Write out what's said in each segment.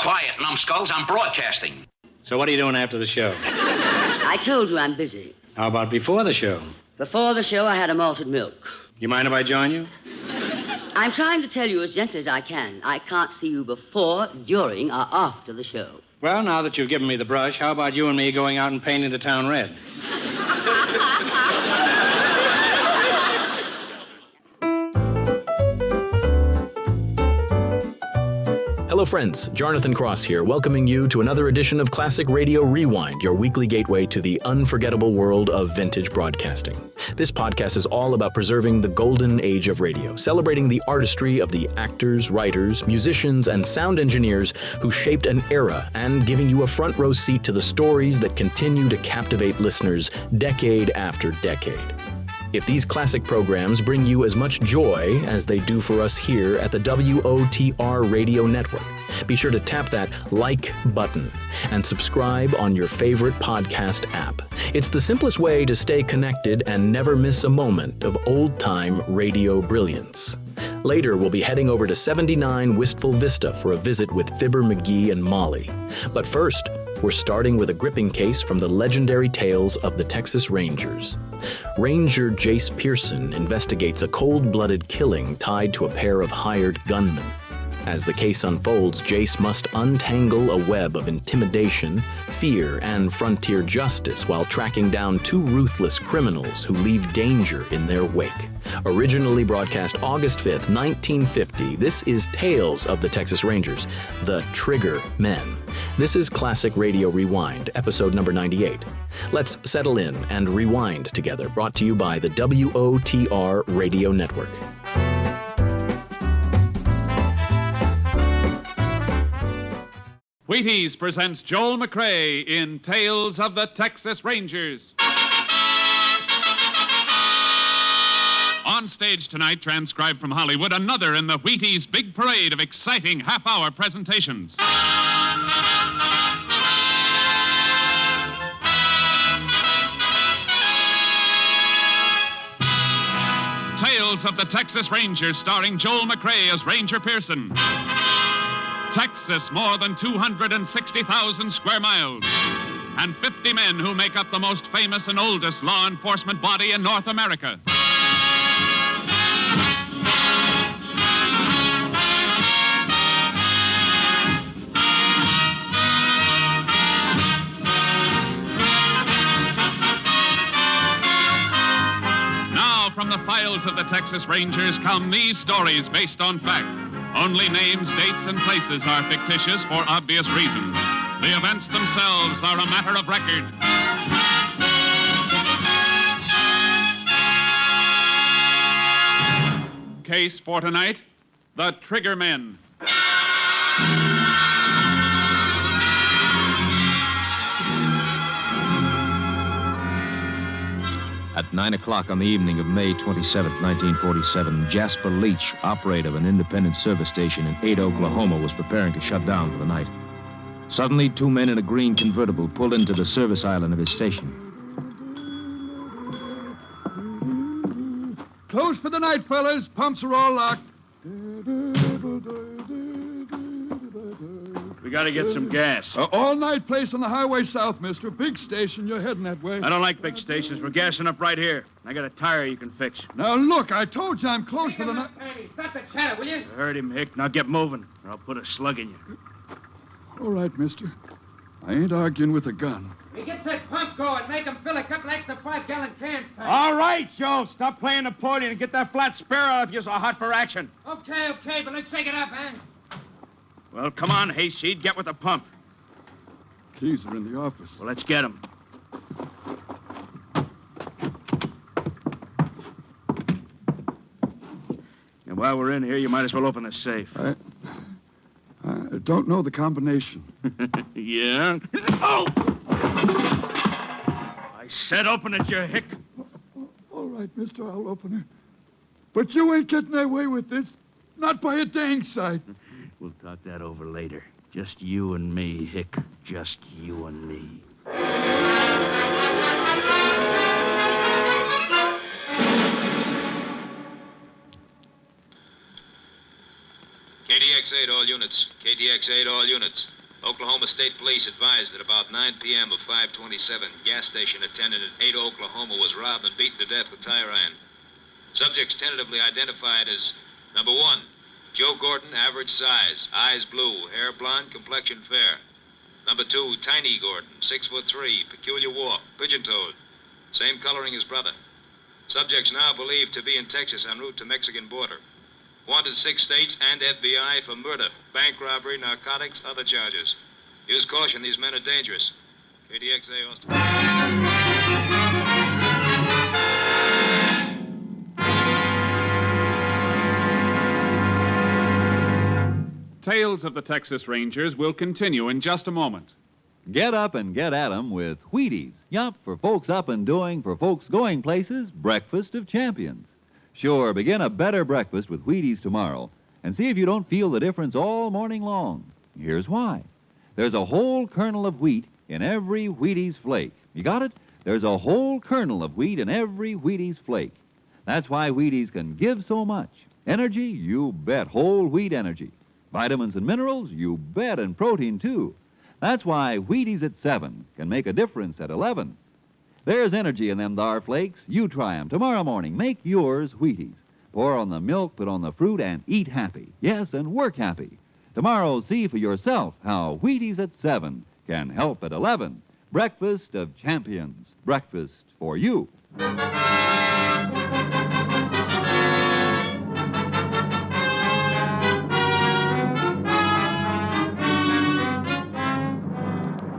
Quiet, numbskulls. I'm broadcasting. So what are you doing after the show? I told you I'm busy. How about before the show? Before the show, I had a malted milk. You mind if I join you? I'm trying to tell you as gently as I can. I can't see you before, during, or after the show. Well, now that you've given me the brush, how about you and me going out and painting the town red? Hello, friends. Jarnathan Cross here, welcoming you to another edition of Classic Radio Rewind, your weekly gateway to the unforgettable world of vintage broadcasting. This podcast is all about preserving the golden age of radio, celebrating the artistry of the actors, writers, musicians, and sound engineers who shaped an era, and giving you a front row seat to the stories that continue to captivate listeners decade after decade. If these classic programs bring you as much joy as they do for us here at the WOTR Radio Network, be sure to tap that like button and subscribe on your favorite podcast app. It's the simplest way to stay connected and never miss a moment of old-time radio brilliance. Later, we'll be heading over to 79 Wistful Vista for a visit with Fibber McGee and Molly. But first, we're starting with a gripping case from the legendary tales of the Texas Rangers. Ranger Jace Pearson investigates a cold-blooded killing tied to a pair of hired gunmen. As the case unfolds, Jace must untangle a web of intimidation, fear, and frontier justice while tracking down two ruthless criminals who leave danger in their wake. Originally broadcast August 5th, 1950, this is Tales of the Texas Rangers, The Trigger Men. This is Classic Radio Rewind, episode number 98. Let's settle in and rewind together, brought to you by the WOTR Radio Network. Wheaties presents Joel McCrea in Tales of the Texas Rangers. On stage tonight, transcribed from Hollywood, another in the Wheaties big parade of exciting half-hour presentations. Tales of the Texas Rangers, starring Joel McCrea as Ranger Pearson. Texas, more than 260,000 square miles, and 50 men who make up the most famous and oldest law enforcement body in North America. Now, from the files of the Texas Rangers come these stories based on fact. Only names, dates, and places are fictitious for obvious reasons. The events themselves are a matter of record. Case for tonight, The Trigger Men. At 9 o'clock on the evening of May 27, 1947, Jasper Leach, operator of an independent service station in Ada, Oklahoma, was preparing to shut down for the night. Suddenly, two men in a green convertible pulled into the service island of his station. Close for the night, fellas. Pumps are all locked. We gotta get some gas. All-night place on the highway south, mister. Big station. You're heading that way. I don't like big stations. We're gassing up right here. I got a tire you can fix. Now, look, I told you I'm close for the night. Stop the chatter, will you? I heard him, Hick. Now get moving, or I'll put a slug in you. All right, mister. I ain't arguing with a gun. He gets that pump going. Make him fill a couple extra 5-gallon cans. All right, Joe. Stop playing the podium and get that flat spare out if you're so hot for action. Okay, but let's shake it up, eh? Well, come on, Hayseed. Get with the pump. Keys are in the office. Well, let's get them. And while we're in here, you might as well open the safe. I don't know the combination. Yeah? Oh! I said open it, you hick. All right, mister, I'll open it. But you ain't getting away with this. Not by a dang sight. We'll talk that over later. Just you and me, Hick. Just you and me. KDXA KTX-8, all units. KTX-8, all units. Oklahoma State Police advised that about 9 p.m. of 5/27, gas station attendant at 8 Oklahoma was robbed and beaten to death with tire iron. Subjects tentatively identified as number 1, Joe Gordon, average size, eyes blue, hair blonde, complexion fair. Number 2, Tiny Gordon, 6'3", peculiar walk, pigeon-toed, same coloring as brother. Subjects now believed to be in Texas en route to Mexican border. Wanted 6 states and FBI for murder, bank robbery, narcotics, other charges. Use caution, these men are dangerous. KDXA Austin. Tales of the Texas Rangers will continue in just a moment. Get up and get at 'em with Wheaties. Yup, for folks up and doing, for folks going places, breakfast of champions. Sure, begin a better breakfast with Wheaties tomorrow and see if you don't feel the difference all morning long. Here's why. There's a whole kernel of wheat in every Wheaties flake. You got it? There's a whole kernel of wheat in every Wheaties flake. That's why Wheaties can give so much. Energy? You bet, whole wheat energy. Vitamins and minerals? You bet, and protein, too. That's why Wheaties at 7 can make a difference at 11. There's energy in them thar flakes. You try 'em tomorrow morning. Make yours Wheaties. Pour on the milk, put on the fruit, and eat happy. Yes, and work happy. Tomorrow, see for yourself how Wheaties at 7 can help at 11. Breakfast of champions. Breakfast for you.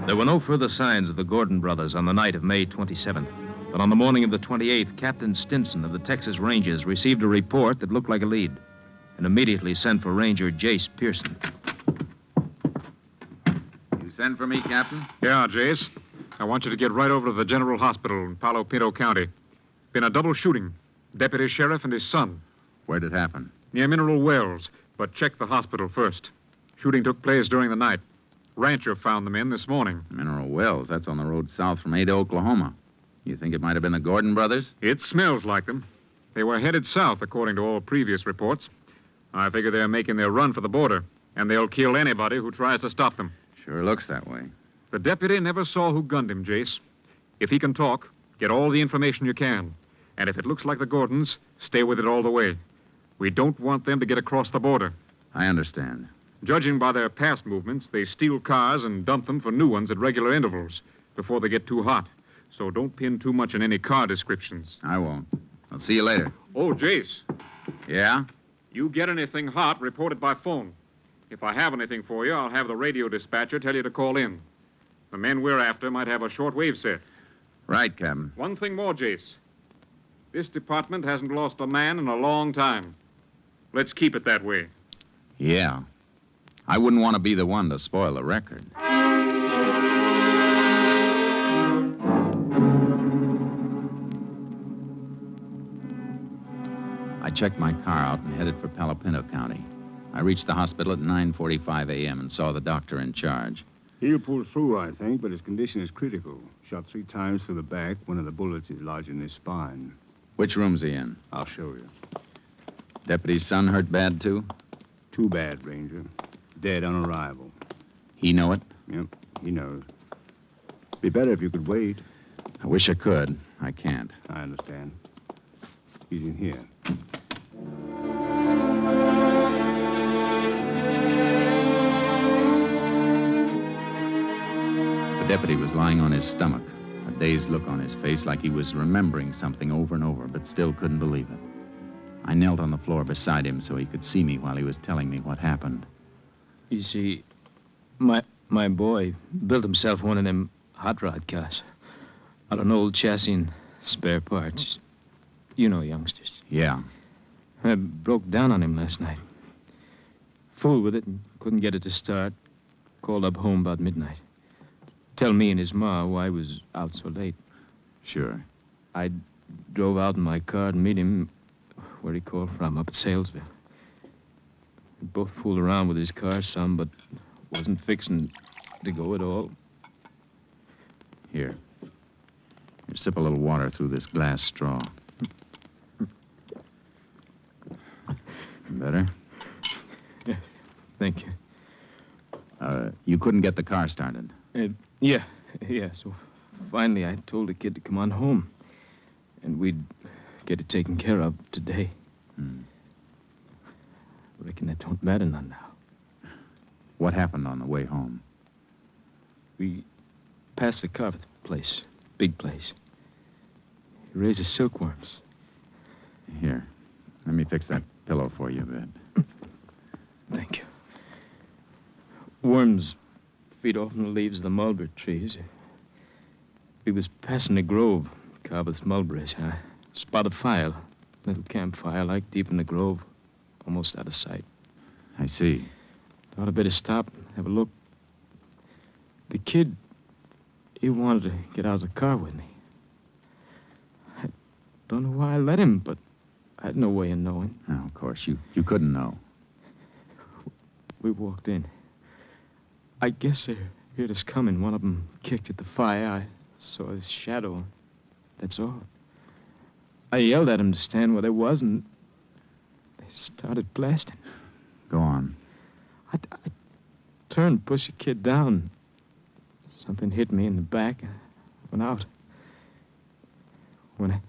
There were no further signs of the Gordon brothers on the night of May 27th. But on the morning of the 28th, Captain Stinson of the Texas Rangers received a report that looked like a lead and immediately sent for Ranger Jace Pearson. You sent for me, Captain? Yeah, Jace. I want you to get right over to the General Hospital in Palo Pinto County. Been a double shooting. Deputy Sheriff and his son. Where'd it happen? Near Mineral Wells, but check the hospital first. Shooting took place during the night. Rancher found the men this morning. Mineral Wells, that's on the road south from Ada, Oklahoma. You think it might have been the Gordon brothers? It smells like them. They were headed south, according to all previous reports. I figure they're making their run for the border, and they'll kill anybody who tries to stop them. Sure looks that way. The deputy never saw who gunned him, Jace. If he can talk, get all the information you can. And if it looks like the Gordons, stay with it all the way. We don't want them to get across the border. I understand. Judging by their past movements, they steal cars and dump them for new ones at regular intervals before they get too hot. So don't pin too much on any car descriptions. I won't. I'll see you later. Oh, Jace. Yeah? You get anything hot, report it by phone. If I have anything for you, I'll have the radio dispatcher tell you to call in. The men we're after might have a shortwave set. Right, Captain. One thing more, Jace. This department hasn't lost a man in a long time. Let's keep it that way. Yeah. I wouldn't want to be the one to spoil the record. I checked my car out and headed for Palo Pinto County. I reached the hospital at 9:45 a.m. and saw the doctor in charge. He'll pull through, I think, but his condition is critical. Shot 3 times through the back. One of the bullets is lodged in his spine. Which room's he in? I'll show you. Deputy's son hurt bad, too? Too bad, Ranger. Dead on arrival. He know it? Yep, he knows. Be better if you could wait. I wish I could. I can't. I understand. He's in here. The deputy was lying on his stomach, a dazed look on his face like he was remembering something over and over, but still couldn't believe it. I knelt on the floor beside him so he could see me while he was telling me what happened. You see, my boy built himself one of them hot rod cars out of an old chassis and spare parts. You know youngsters. Yeah. I broke down on him last night. Fooled with it and couldn't get it to start. Called up home about midnight. Tell me and his ma why I was out so late. Sure. I drove out in my car and meet him where he called from, up at Salesville. We both fooled around with his car some, but wasn't fixing to go at all. Here. Sip a little water through this glass straw. Better? Yeah, thank You couldn't get the car started. Yeah. So finally I told the kid to come on home. And we'd get it taken care of today. I reckon that don't matter none now. What happened on the way home? We passed the carpet place. Big place. He raises silkworms. Here, let me fix that pillow for you a bit. Thank you. Worms feed off on the leaves of the mulberry trees. We was passing the grove, Carver's mulberries. I spotted a fire, little campfire like deep in the grove, almost out of sight. I see. Thought I'd better stop and have a look. The kid, he wanted to get out of the car with me. I don't know why I let him, but I had no way of knowing. No, of course, you couldn't know. We walked in. I guess they heard us coming. One of them kicked at the fire. I saw his shadow. That's all. I yelled at him to stand where they was, and they started blasting. Go on. I turned, pushed the kid down. Something hit me in the back. I went out. When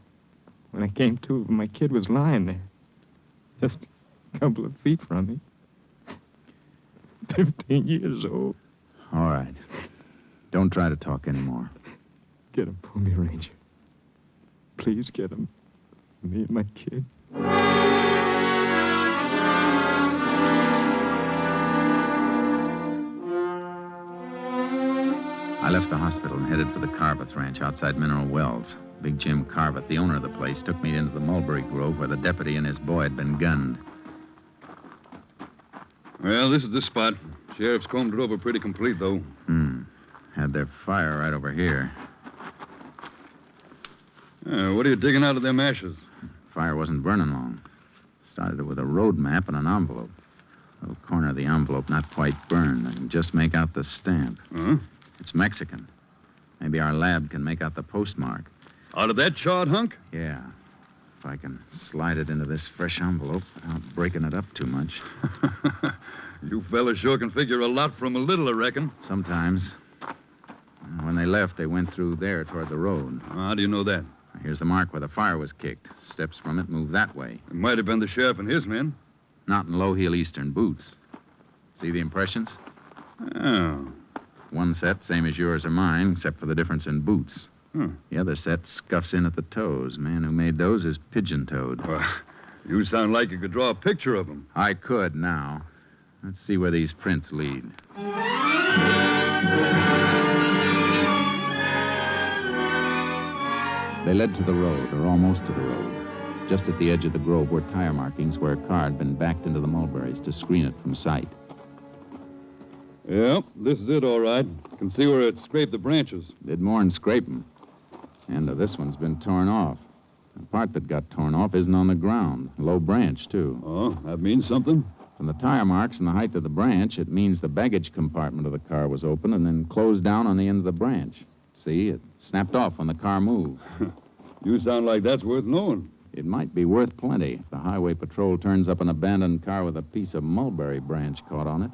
I came to, my kid was lying there, just a couple of feet from me. 15 years old. All right. Don't try to talk anymore. Get him for me, Ranger. Please get him. Me and my kid. I left the hospital and headed for the Carveth Ranch outside Mineral Wells. Big Jim Carveth, the owner of the place, took me into the mulberry grove where the deputy and his boy had been gunned. Well, this is the spot. Sheriff's combed it over pretty complete, though. Had their fire right over here. What are you digging out of them ashes? Fire wasn't burning long. Started it with a road map and an envelope. A little corner of the envelope not quite burned. I can just make out the stamp. Huh? It's Mexican. Maybe our lab can make out the postmark. Out of that charred hunk? Yeah. If I can slide it into this fresh envelope without breaking it up too much. You fellas sure can figure a lot from a little, I reckon. Sometimes. When they left, they went through there toward the road. How do you know that? Here's the mark where the fire was kicked. Steps from it move that way. It might have been the sheriff and his men. Not in low-heel Eastern boots. See the impressions? Oh. One set, same as yours or mine, except for the difference in boots. The other set scuffs in at the toes. Man who made those is pigeon-toed. Well, you sound like you could draw a picture of them. I could now. Let's see where these prints lead. They led to the road, or almost to the road. Just at the edge of the grove were tire markings where a car had been backed into the mulberries to screen it from sight. Yep, this is it, all right. Can see where it scraped the branches. Did more than scrape them. End of this one's been torn off. The part that got torn off isn't on the ground. Low branch, too. Oh, that means something? From the tire marks and the height of the branch, it means the baggage compartment of the car was open and then closed down on the end of the branch. See, it snapped off when the car moved. You sound like that's worth knowing. It might be worth plenty if the highway patrol turns up an abandoned car with a piece of mulberry branch caught on it.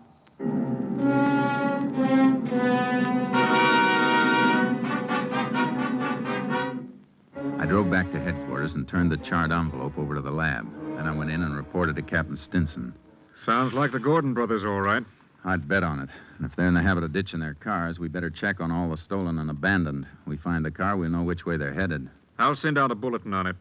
I drove back to headquarters and turned the charred envelope over to the lab. Then I went in and reported to Captain Stinson. Sounds like the Gordon brothers, all right. I'd bet on it. And if they're in the habit of ditching their cars, we better check on all the stolen and abandoned. We find the car, we'll know which way they're headed. I'll send out a bulletin on it.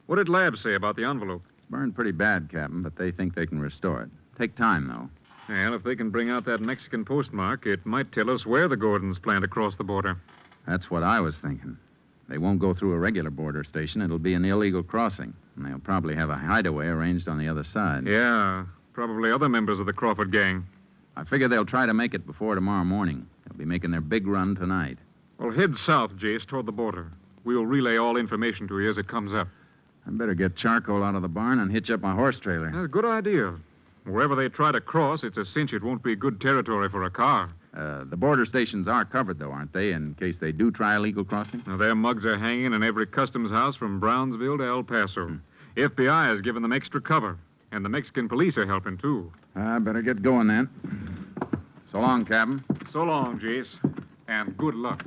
What did Lab say about the envelope? It's burned pretty bad, Captain, but they think they can restore it. Take time, though. Well, if they can bring out that Mexican postmark, it might tell us where the Gordons plan to cross the border. That's what I was thinking. They won't go through a regular border station. It'll be an illegal crossing. And they'll probably have a hideaway arranged on the other side. Yeah, probably other members of the Crawford gang. I figure they'll try to make it before tomorrow morning. They'll be making their big run tonight. Well, head south, Jace, toward the border. We'll relay all information to you as it comes up. I'd better get charcoal out of the barn and hitch up my horse trailer. That's a good idea. Wherever they try to cross, it's a cinch it won't be good territory for a car. The border stations are covered, though, aren't they, in case they do try illegal crossing? Now, their mugs are hanging in every customs house from Brownsville to El Paso. FBI has given them extra cover, and the Mexican police are helping, too. I better get going, then. So long, Captain. So long, Jace. And good luck.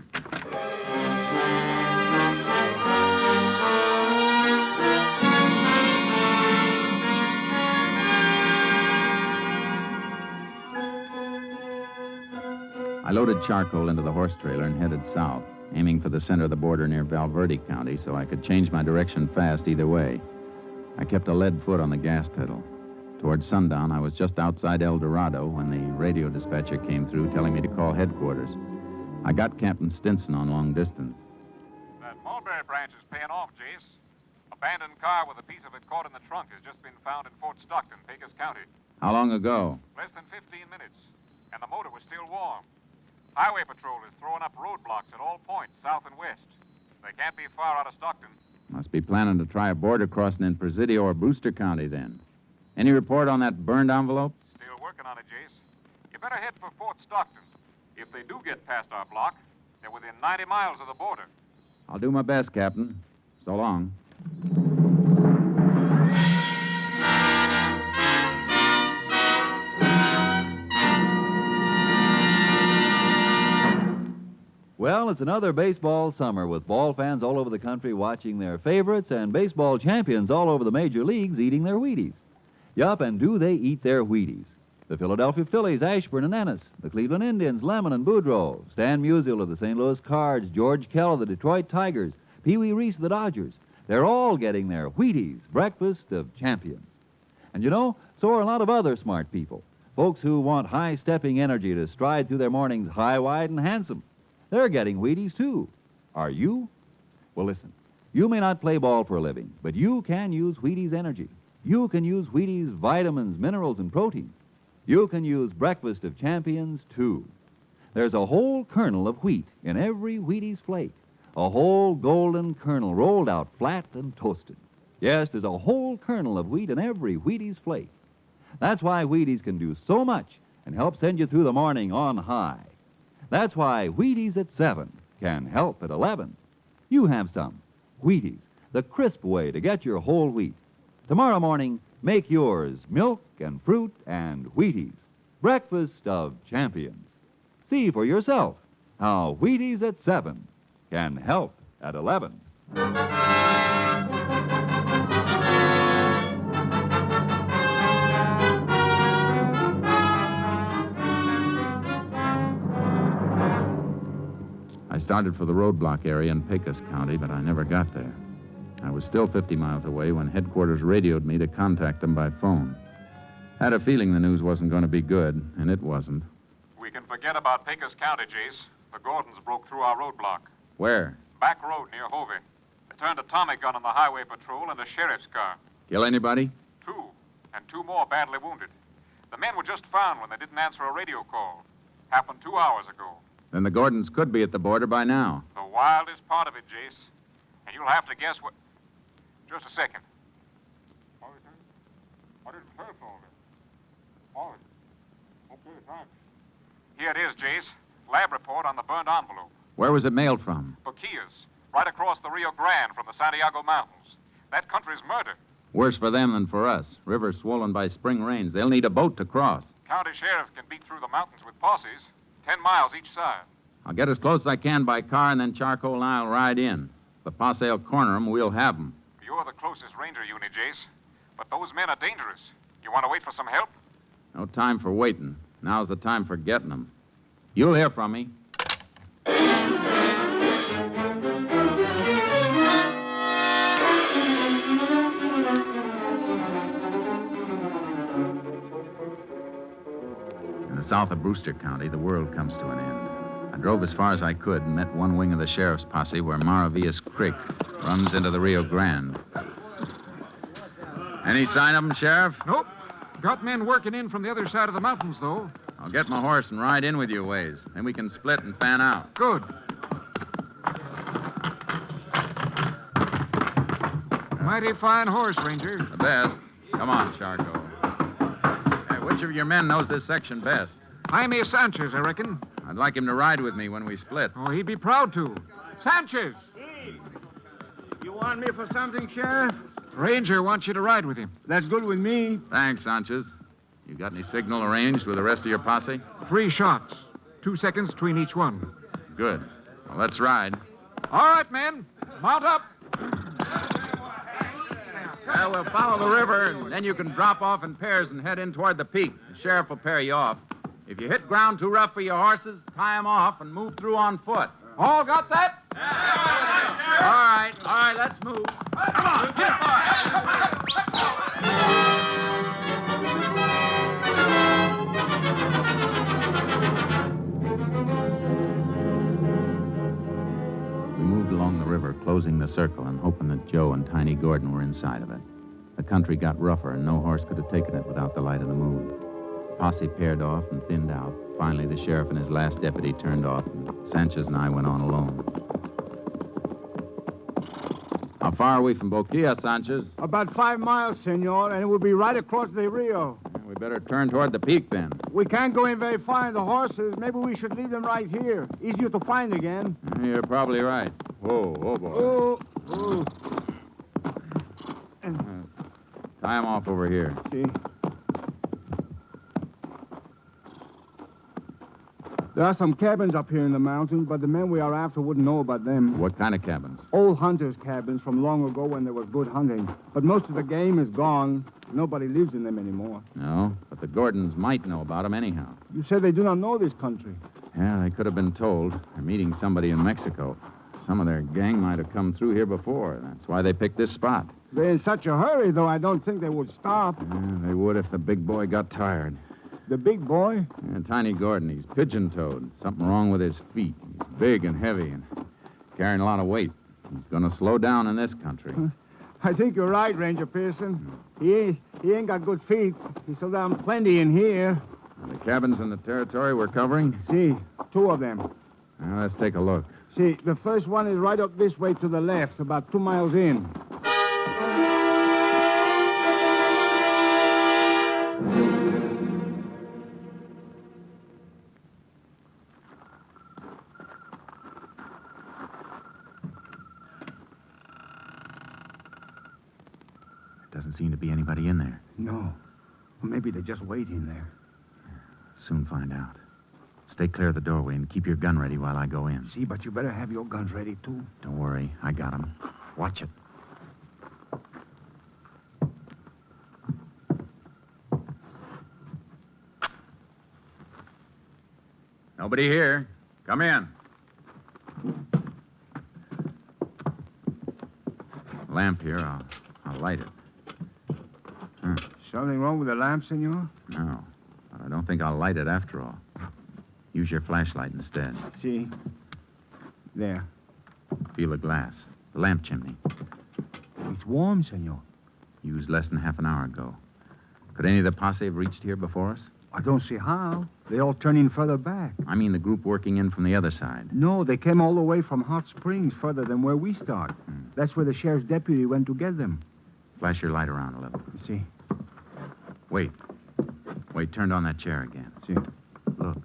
I loaded charcoal into the horse trailer and headed south, aiming for the center of the border near Valverde County so I could change my direction fast either way. I kept a lead foot on the gas pedal. Toward sundown, I was just outside El Dorado when the radio dispatcher came through telling me to call headquarters. I got Captain Stinson on long distance. That Mulberry branch is paying off, Jace. Abandoned car with a piece of it caught in the trunk has just been found in Fort Stockton, Pecos County. How long ago? Less than 15 minutes. And the motor was still warm. Highway Patrol is throwing up roadblocks at all points, south and west. They can't be far out of Stockton. Must be planning to try a border crossing in Presidio or Brewster County, then. Any report on that burned envelope? Still working on it, Jace. You better head for Fort Stockton. If they do get past our block, they're within 90 miles of the border. I'll do my best, Captain. So long. Well, it's another baseball summer with ball fans all over the country watching their favorites and baseball champions all over the major leagues eating their Wheaties. Yup, and do they eat their Wheaties? The Philadelphia Phillies, Ashburn and Ennis. The Cleveland Indians, Lemon and Boudreaux. Stan Musial of the St. Louis Cards. George Kell of the Detroit Tigers. Pee Wee Reese of the Dodgers. They're all getting their Wheaties, breakfast of champions. And you know, so are a lot of other smart people. Folks who want high-stepping energy to stride through their mornings high, wide, and handsome. They're getting Wheaties, too. Are you? Well, listen. You may not play ball for a living, but you can use Wheaties energy. You can use Wheaties vitamins, minerals, and protein. You can use breakfast of champions, too. There's a whole kernel of wheat in every Wheaties flake. A whole golden kernel rolled out flat and toasted. Yes, there's a whole kernel of wheat in every Wheaties flake. That's why Wheaties can do so much and help send you through the morning on high. That's why Wheaties at 7 can help at 11. You have some. Wheaties, the crisp way to get your whole wheat. Tomorrow morning, make yours milk and fruit and Wheaties. Breakfast of champions. See for yourself how Wheaties at 7 can help at 11. I started for the roadblock area in Pecos County, but I never got there. I was still 50 miles away when headquarters radioed me to contact them by phone. Had a feeling the news wasn't going to be good, and it wasn't. We can forget about Pecos County, Jace. The Gordons broke through our roadblock. Where? Back road near Hovey. They turned a Tommy gun on the highway patrol and a sheriff's car. Kill anybody? 2, and 2 more badly wounded. The men were just found when they didn't answer a radio call. Happened 2 hours ago. Then the Gordons could be at the border by now. The wildest part of it, Jace. And you'll have to guess what... Just a second. Here it is, Jace. Lab report on the burned envelope. Where was it mailed from? Paquillas, right across the Rio Grande from the Santiago Mountains. That country's murder. Worse for them than for us. River swollen by spring rains. They'll need a boat to cross. County sheriff can beat through the mountains with posses. 10 miles each side. I'll get as close as I can by car, and then Charcoal and I'll ride in. If the posse will corner them, we'll have them. You're the closest ranger unit, Jace. But those men are dangerous. You want to wait for some help? No time for waiting. Now's the time for getting them. You'll hear from me. In the south of Brewster County, the world comes to an end. I drove as far as I could and met one wing of the sheriff's posse where Maravillas Creek runs into the Rio Grande. Any sign of them, Sheriff? Nope. Got men working in from the other side of the mountains, though. I'll get my horse and ride in with you a ways. Then we can split and fan out. Good. Mighty fine horse, Ranger. The best. Come on, Charcoal. Hey, which of your men knows this section best? Jaime Sanchez, I reckon. I'd like him to ride with me when we split. Oh, he'd be proud to. Sanchez! Hey, you want me for something, Sheriff? Ranger wants you to ride with him. That's good with me. Thanks, Sanchez. You got any signal arranged with the rest of your posse? 3 shots. 2 seconds between each one. Good. Well, let's ride. All right, men. Mount up. Well, we'll follow the river, and then you can drop off in pairs and head in toward the peak. The sheriff will pair you off. If you hit ground too rough for your horses, tie them off and move through on foot. All got that? All right, let's move. Come on, get We moved along the river, closing the circle and hoping that Joe and Tiny Gordon were inside of it. The country got rougher, and no horse could have taken it without the light of the moon. The posse paired off and thinned out. Finally, the sheriff and his last deputy turned off, and Sanchez and I went on alone. How far are we from Boquilla, Sanchez? About 5 miles, senor, and it will be right across the Rio. We better turn toward the peak, then. We can't go in very far in the horses. Maybe we should leave them right here. Easier to find again. You're probably right. Whoa, boy. Oh. Tie him off over here. See? There are some cabins up here in the mountains, but the men we are after wouldn't know about them. What kind of cabins? Old hunters' cabins from long ago when there was good hunting. But most of the game is gone. Nobody lives in them anymore. No, but the Gordons might know about them anyhow. You said they do not know this country. Yeah, they could have been told. They're meeting somebody in Mexico. Some of their gang might have come through here before. That's why they picked this spot. They're in such a hurry, though, I don't think they would stop. Yeah, they would if the big boy got tired. The big boy? Yeah, Tiny Gordon. He's pigeon-toed. Something wrong with his feet. He's big and heavy and carrying a lot of weight. He's going to slow down in this country. I think you're right, Ranger Pearson. He ain't got good feet. He still down plenty in here. The cabins in the territory we're covering? See, 2 of them. Well, let's take a look. See, the first one is right up this way to the left, about 2 miles in. Doesn't seem to be anybody in there. No. Well, maybe they're just waiting there. Soon find out. Stay clear of the doorway and keep your gun ready while I go in. See, but you better have your guns ready, too. Don't worry. I got them. Watch it. Nobody here. Come in. Lamp here. I'll light it. Something wrong with the lamp, senor? No. But I don't think I'll light it after all. Use your flashlight instead. See? There. Feel the glass. The lamp chimney. It's warm, senor. Used less than half an hour ago. Could any of the posse have reached here before us? I don't see how. They all turn in further back. I mean the group working in from the other side. No, they came all the way from Hot Springs, further than where we start. That's where the sheriff's deputy went to get them. Flash your light around a little. See? Wait, turned on that chair again. See? Look.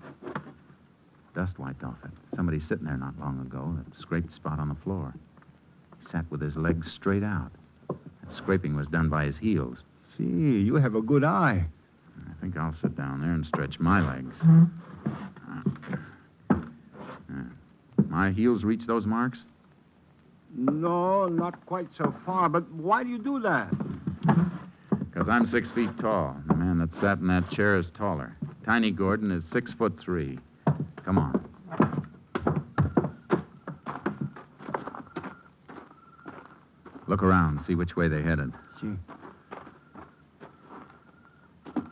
Dust wiped off it. Somebody sitting there not long ago that scraped a spot on the floor. He sat with his legs straight out. That scraping was done by his heels. See, you have a good eye. I think I'll sit down there and stretch my legs. My heels reach those marks? No, not quite so far. But why do you do that? Because I'm 6 feet tall. The man that sat in that chair is taller. Tiny Gordon is 6'3". Come on. Look around, see which way they headed. See.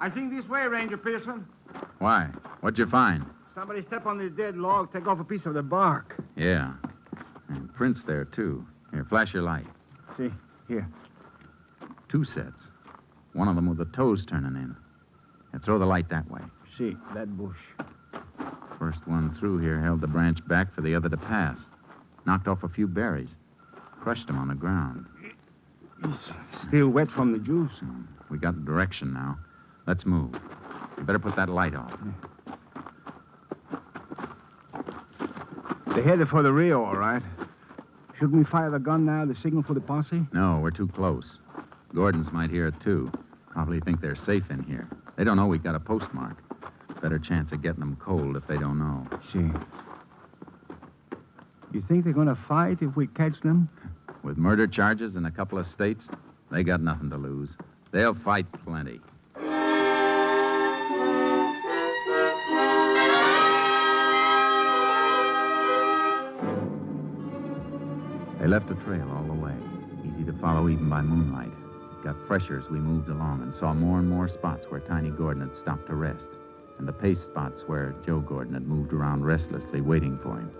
I think this way, Ranger Pearson. Why? What'd you find? Somebody step on this dead log, take off a piece of the bark. Yeah. And prints there, too. Here, flash your light. See, here. 2 sets. One of them with the toes turning in. Now throw the light that way. See, that bush. First one through here held the branch back for the other to pass. Knocked off a few berries. Crushed them on the ground. He's still wet from the juice. We got direction now. Let's move. You better put that light off. They're headed for the Rio, all right. Shouldn't we fire the gun now, the signal for the posse? No, we're too close. Gordons might hear it, too. Probably think they're safe in here. They don't know we got a postmark. Better chance of getting them cold if they don't know. See. You think they're going to fight if we catch them? With murder charges in a couple of states, they got nothing to lose. They'll fight plenty. They left a trail all the way, easy to follow even by moonlight. It got fresher as we moved along and saw more and more spots where Tiny Gordon had stopped to rest, and the pace spots where Joe Gordon had moved around restlessly, waiting for him.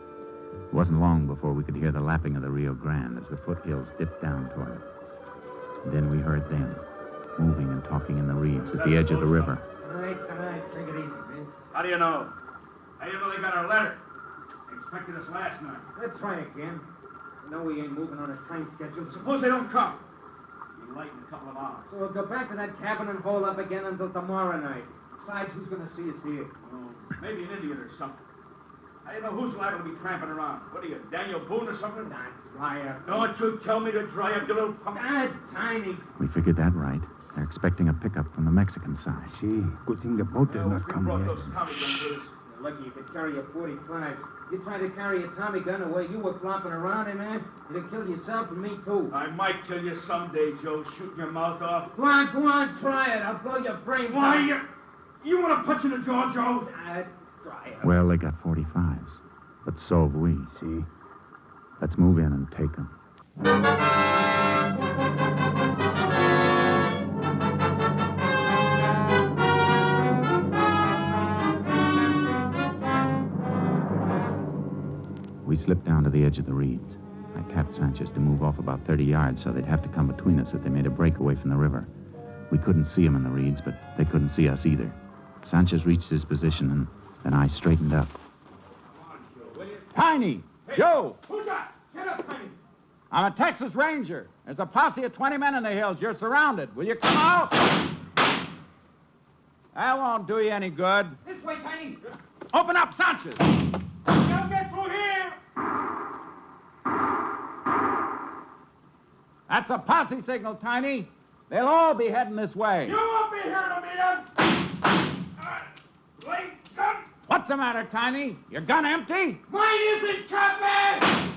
It wasn't long before we could hear the lapping of the Rio Grande as the foothills dipped down toward it. And then we heard them, moving and talking in the reeds at the edge of the river. Tonight. Take it easy, man. How do you know? How do you know they got our letter? They expected us last night. Let's try again. You know we ain't moving on a time schedule. Suppose they don't come. Be light in a couple of hours. So we'll go back to that cabin and hole up again until tomorrow night. Besides, who's going to see us here? Oh, maybe an Indian or something. How do you know who's liable to be tramping around? What are you, Daniel Boone or something? Nah, dry up. Don't you tell me to dry up, you little punk. Tiny. We figured that right. They're expecting a pickup from the Mexican side. See, good thing the boat did not come yet. Those Tommy guns with us. You're lucky you could carry a .45. You tried to carry a Tommy gun the way you were flopping around in there, you'd have killed yourself and me, too. I might kill you someday, Joe, shooting your mouth off. Go on, try it. I'll blow your brains out. Why, you want to punch in the jaw, Joe? Try it. Well, they got 45s, but so have we, see? Let's move in and take them. We slipped down to the edge of the reeds. I tapped Sanchez to move off about 30 yards so they'd have to come between us if they made a break away from the river. We couldn't see them in the reeds, but they couldn't see us either. Sanchez reached his position, and then I straightened up. Tiny! Hey, Joe! Who's that? Get up, Tiny! I'm a Texas Ranger. There's a posse of 20 men in the hills. You're surrounded. Will you come out? That won't do you any good. This way, Tiny. Open up, Sanchez! Don't get through here! That's a posse signal, Tiny. They'll all be heading this way. You won't be here to meet them! Late gun! What's the matter, Tiny? Your gun empty? Mine isn't, Captain!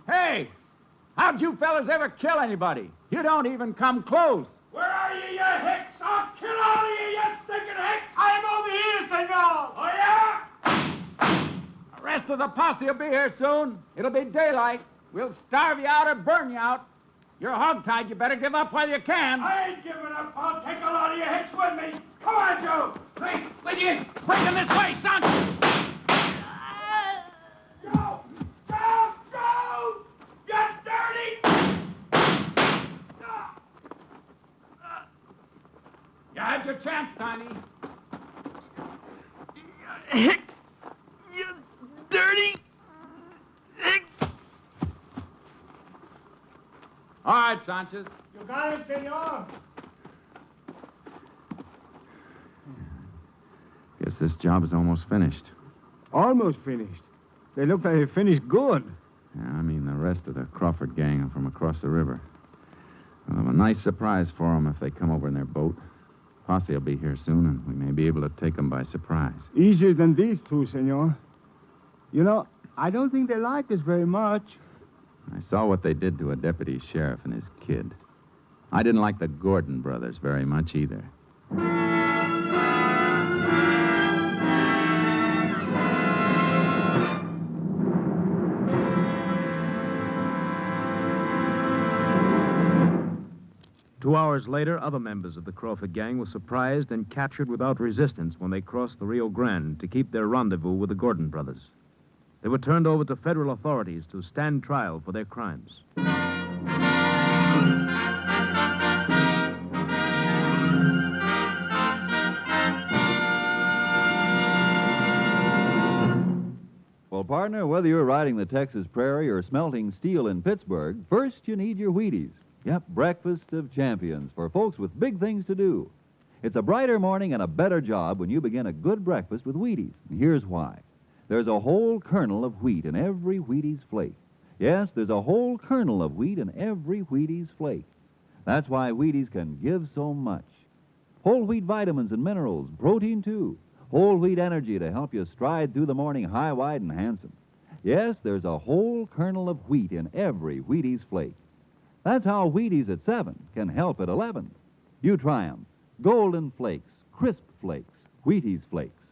Hey, how'd you fellas ever kill anybody? You don't even come close. Where are you, you hicks? I'll kill all of you, you stinking hicks! I'm over here, senor! Oh, yeah? The rest of the posse will be here soon. It'll be daylight. We'll starve you out or burn you out. You're hogtied. You better give up while you can. I ain't giving up. I'll take a lot of you hicks with me. Come on, Joe. Hey, will you? Bring them this way, son. Joe! Joe! Joe! You dirty! You had your chance, Tiny. Hicks! You dirty! Hicks! All right, Sanchez. You got it, senor. Guess this job is almost finished. Almost finished. They look like they finished good. Yeah, I mean, the rest of the Crawford gang are from across the river. We'll have a nice surprise for them if they come over in their boat. Posse will be here soon, and we may be able to take them by surprise. Easier than these two, senor. You know, I don't think they like us very much. I saw what they did to a deputy sheriff and his kid. I didn't like the Gordon brothers very much either. Two hours later, other members of the Crawford gang were surprised and captured without resistance when they crossed the Rio Grande to keep their rendezvous with the Gordon brothers. They were turned over to federal authorities to stand trial for their crimes. Well, partner, whether you're riding the Texas prairie or smelting steel in Pittsburgh, first you need your Wheaties. Yep, breakfast of champions for folks with big things to do. It's a brighter morning and a better job when you begin a good breakfast with Wheaties. And here's why. There's a whole kernel of wheat in every Wheaties flake. Yes, there's a whole kernel of wheat in every Wheaties flake. That's why Wheaties can give so much. Whole wheat vitamins and minerals, protein too. Whole wheat energy to help you stride through the morning high, wide, and handsome. Yes, there's a whole kernel of wheat in every Wheaties flake. That's how Wheaties at 7 can help at 11. You try 'em. Golden Flakes, Crisp Flakes, Wheaties Flakes.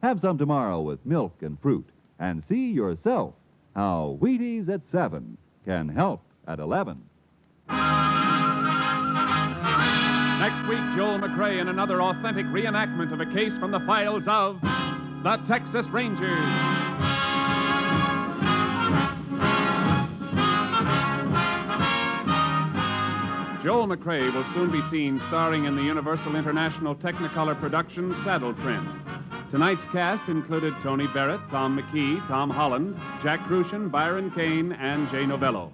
Have some tomorrow with milk and fruit, and see yourself how Wheaties at 7 can help at 11. Next week, Joel McCrea in another authentic reenactment of a case from the files of the Texas Rangers. Joel McCrea will soon be seen starring in the Universal International Technicolor production Saddle Tramp. Tonight's cast included Tony Barrett, Tom McKee, Tom Holland, Jack Crucian, Byron Kane, and Jay Novello.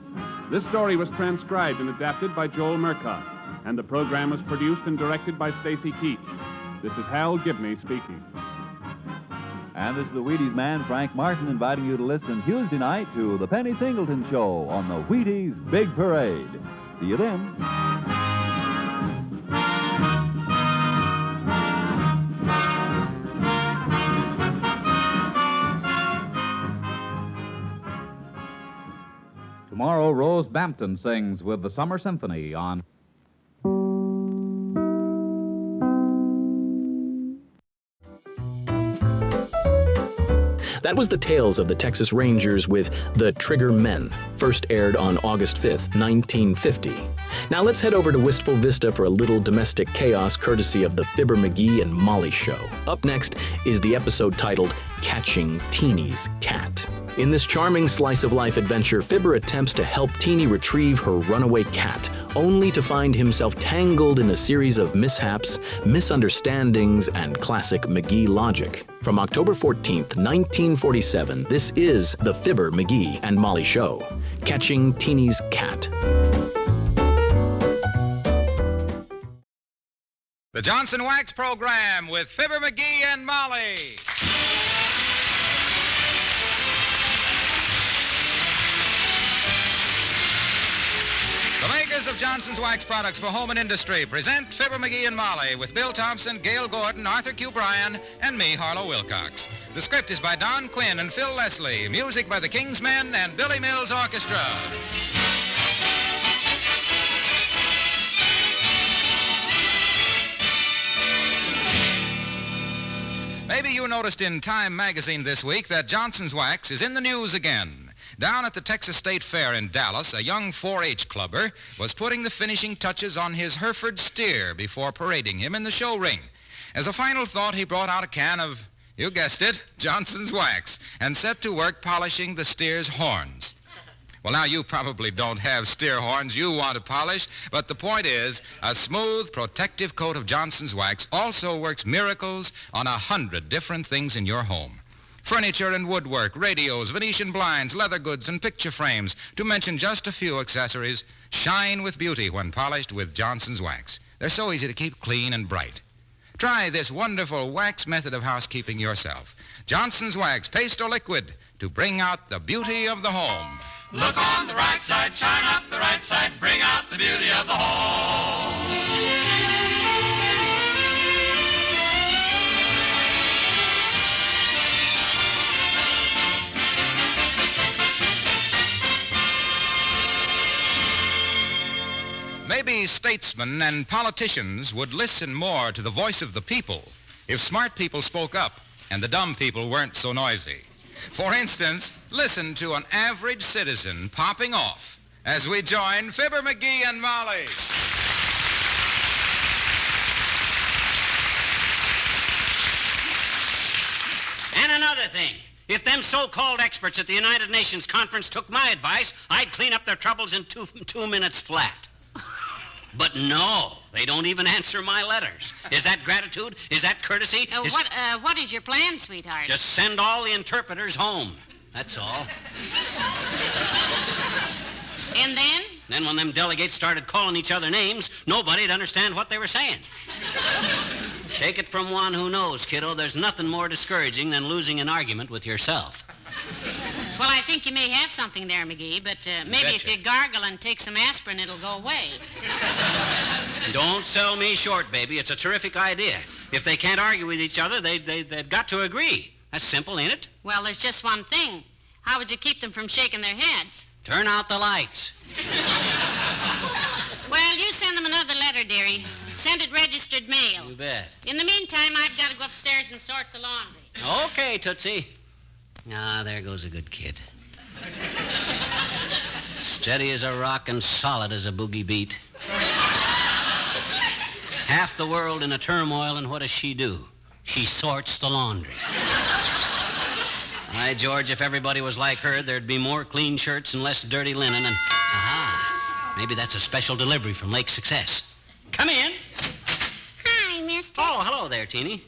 This story was transcribed and adapted by Joel Murcott, and the program was produced and directed by Stacy Keach. This is Hal Gibney speaking. And this is the Wheaties man, Frank Martin, inviting you to listen Tuesday night to the Penny Singleton Show on the Wheaties Big Parade. See you then. Tomorrow, Rose Bampton sings with the Summer Symphony on... That was the Tales of the Texas Rangers with The Trigger Men, first aired on August 5th, 1950. Now let's head over to Wistful Vista for a little domestic chaos courtesy of the Fibber McGee and Molly Show. Up next is the episode titled Catching Teeny's Cat. In this charming slice-of-life adventure, Fibber attempts to help Teeny retrieve her runaway cat, only to find himself tangled in a series of mishaps, misunderstandings, and classic McGee logic. From October 14th, 1947, this is the Fibber McGee and Molly Show, Catching Teeny's Cat. The Johnson Wax Program with Fibber McGee and Molly. The makers of Johnson's Wax Products for home and industry present Fibber McGee and Molly with Bill Thompson, Gail Gordon, Arthur Q. Bryan, and me, Harlow Wilcox. The script is by Don Quinn and Phil Leslie. Music by the King's Men and Billy Mills Orchestra. Maybe you noticed in Time magazine this week that Johnson's Wax is in the news again. Down at the Texas State Fair in Dallas, a young 4-H clubber was putting the finishing touches on his Hereford steer before parading him in the show ring. As a final thought, he brought out a can of, you guessed it, Johnson's Wax, and set to work polishing the steer's horns. Well, now, you probably don't have steer horns you want to polish, but the point is, a smooth, protective coat of Johnson's Wax also works miracles on 100 different things in your home. Furniture and woodwork, radios, Venetian blinds, leather goods, and picture frames, to mention just a few accessories, shine with beauty when polished with Johnson's Wax. They're so easy to keep clean and bright. Try this wonderful wax method of housekeeping yourself. Johnson's Wax, paste or liquid, to bring out the beauty of the home. Look on the right side, shine up the right side, bring out the beauty of the home. Maybe statesmen and politicians would listen more to the voice of the people if smart people spoke up and the dumb people weren't so noisy. For instance, listen to an average citizen popping off as we join Fibber McGee and Molly. And another thing, if them so-called experts at the United Nations Conference took my advice, I'd clean up their troubles in two minutes flat. But no, they don't even answer my letters. Is that gratitude? Is that courtesy? What is your plan, sweetheart? Just send all the interpreters home. That's all. And then? Then when them delegates started calling each other names, nobody'd understand what they were saying. Take it from one who knows, kiddo, there's nothing more discouraging than losing an argument with yourself. Well, I think you may have something there, McGee, but maybe if you gargle and take some aspirin, it'll go away. Don't sell me short, baby. It's a terrific idea. If they can't argue with each other, they've got to agree. That's simple, ain't it? Well, there's just one thing. How would you keep them from shaking their heads? Turn out the lights. Well, you send them another letter, dearie. Send it registered mail. You bet. In the meantime, I've got to go upstairs and sort the laundry. Okay, Tootsie. Ah, there goes a good kid. Steady as a rock and solid as a boogie beat. Half the world in a turmoil, and what does she do? She sorts the laundry. Why, George, if everybody was like her, there'd be more clean shirts and less dirty linen, and... Aha! Maybe that's a special delivery from Lake Success. Come in. Hi, mister. Oh, hello there, Teeny.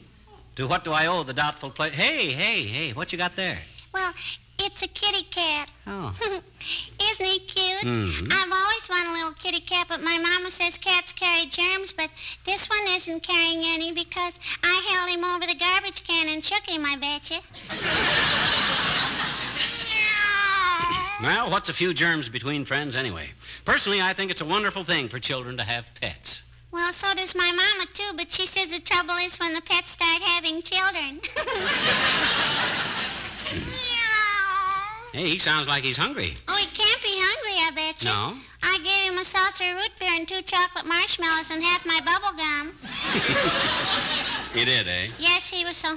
To what do I owe the doubtful play? Hey, what you got there? Well, it's a kitty cat. Oh. Isn't he cute? Mm-hmm. I've always wanted a little kitty cat, but my mama says cats carry germs, but this one isn't carrying any because I held him over the garbage can and shook him, I betcha. Well, what's a few germs between friends anyway? Personally, I think it's a wonderful thing for children to have pets. Well, so does my mama, too, but she says the trouble is when the pets start having children. Hey, he sounds like he's hungry. Oh, he can't be hungry, I betcha. No? I gave him a saucer of root beer and 2 chocolate marshmallows and half my bubble gum. You did, eh? Yes, he was so,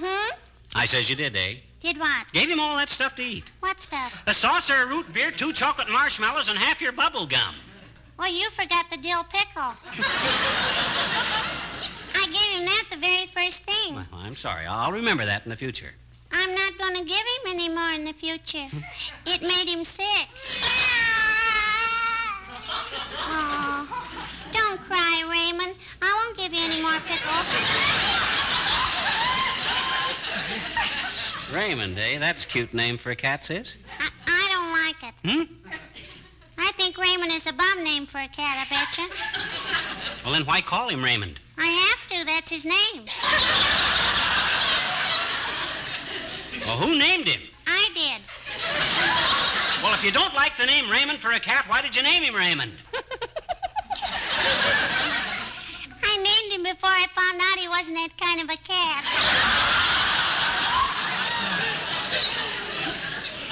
I says you did, eh? Did what? Gave him all that stuff to eat. What stuff? A saucer of root beer, 2 chocolate marshmallows, and half your bubble gum. Well, you forgot the dill pickle. I gave him that the very first thing. Well, I'm sorry. I'll remember that in the future. I'm not going to give him any more in the future. It made him sick. Oh, don't cry, Raymond. I won't give you any more pickles. Raymond, eh? That's a cute name for a cat, sis. I don't like it. I think Raymond is a bum name for a cat, I betcha. Well, then why call him Raymond? I have to. That's his name. Well, who named him? I did. Well, if you don't like the name Raymond for a cat, why did you name him Raymond? I named him before I found out he wasn't that kind of a cat.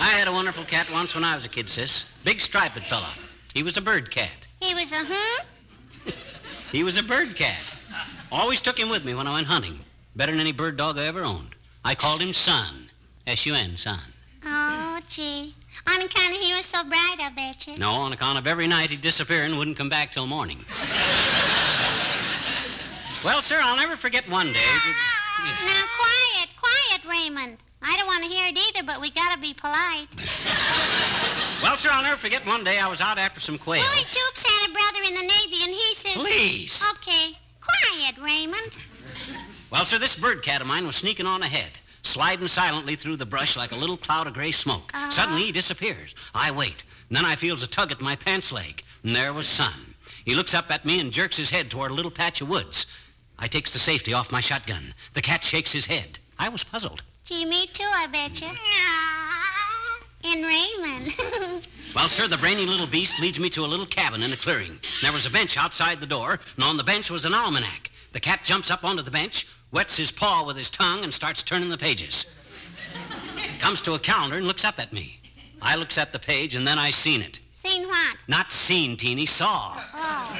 I had a wonderful cat once when I was a kid, sis. Big striped fella. He was a bird cat. He was a He was a bird cat. Always took him with me when I went hunting. Better than any bird dog I ever owned. I called him Sun. S-U-N, Sun. Oh, gee. On account of he was so bright, I betcha. No, on account of every night he'd disappear and wouldn't come back till morning. Well, sir, I'll never forget one day. Now, quiet, Raymond. I don't want to hear it either, but we gotta be polite. Well, sir, I'll never forget one day I was out after some quail. Willie Toops had a brother in the Navy, and he says... Please. Okay. Quiet, Raymond. Well, sir, this bird cat of mine was sneaking on ahead, sliding silently through the brush like a little cloud of gray smoke. Suddenly, he disappears. I wait, and then I feels a tug at my pants leg, and there was Sun. He looks up at me and jerks his head toward a little patch of woods. I takes the safety off my shotgun. The cat shakes his head. I was puzzled. Gee, me too, I betcha. And Raymond. Well, sir, the brainy little beast leads me to a little cabin in a clearing. There was a bench outside the door, and on the bench was an almanac. The cat jumps up onto the bench, wets his paw with his tongue, and starts turning the pages. Comes to a calendar and looks up at me. I looks at the page, and then I seen it. Seen what? Not seen, Teeny, saw. Oh.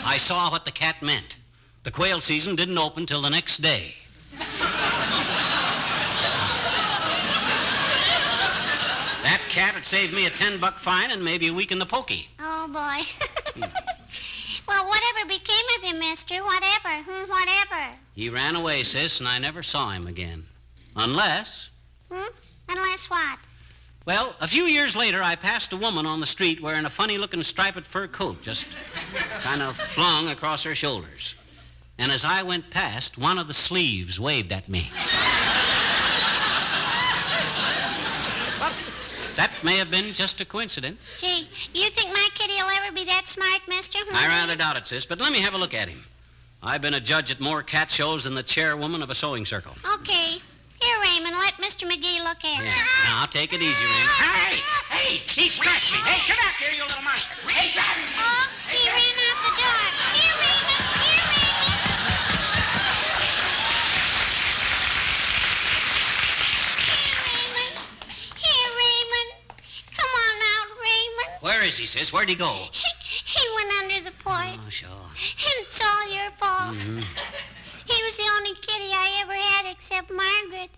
I saw what the cat meant. The quail season didn't open till the next day. That cat had saved me a $10 fine and maybe a week in the pokey. Oh, boy. Well, whatever became of him, mister? Whatever. Whatever. He ran away, sis, and I never saw him again. Unless... Unless what? Well, a few years later, I passed a woman on the street wearing a funny-looking striped fur coat, just kind of flung across her shoulders. And as I went past, one of the sleeves waved at me. That may have been just a coincidence. Gee, you think my kitty will ever be that smart, mister? I rather doubt it, sis, but let me have a look at him. I've been a judge at more cat shows than the chairwoman of a sewing circle. Okay. Here, Raymond, let Mr. McGee look at it. Yeah. Now, take it easy, Raymond. Hey, he scratched me. Hey, come back here, you little monster. Hey, grab him. Oh, he ran out the door. Here, Raymond. Where is he, sis? Where'd he go? He went under the porch. Oh, sure. And it's all your fault. Mm-hmm. He was the only kitty I ever had except Margaret.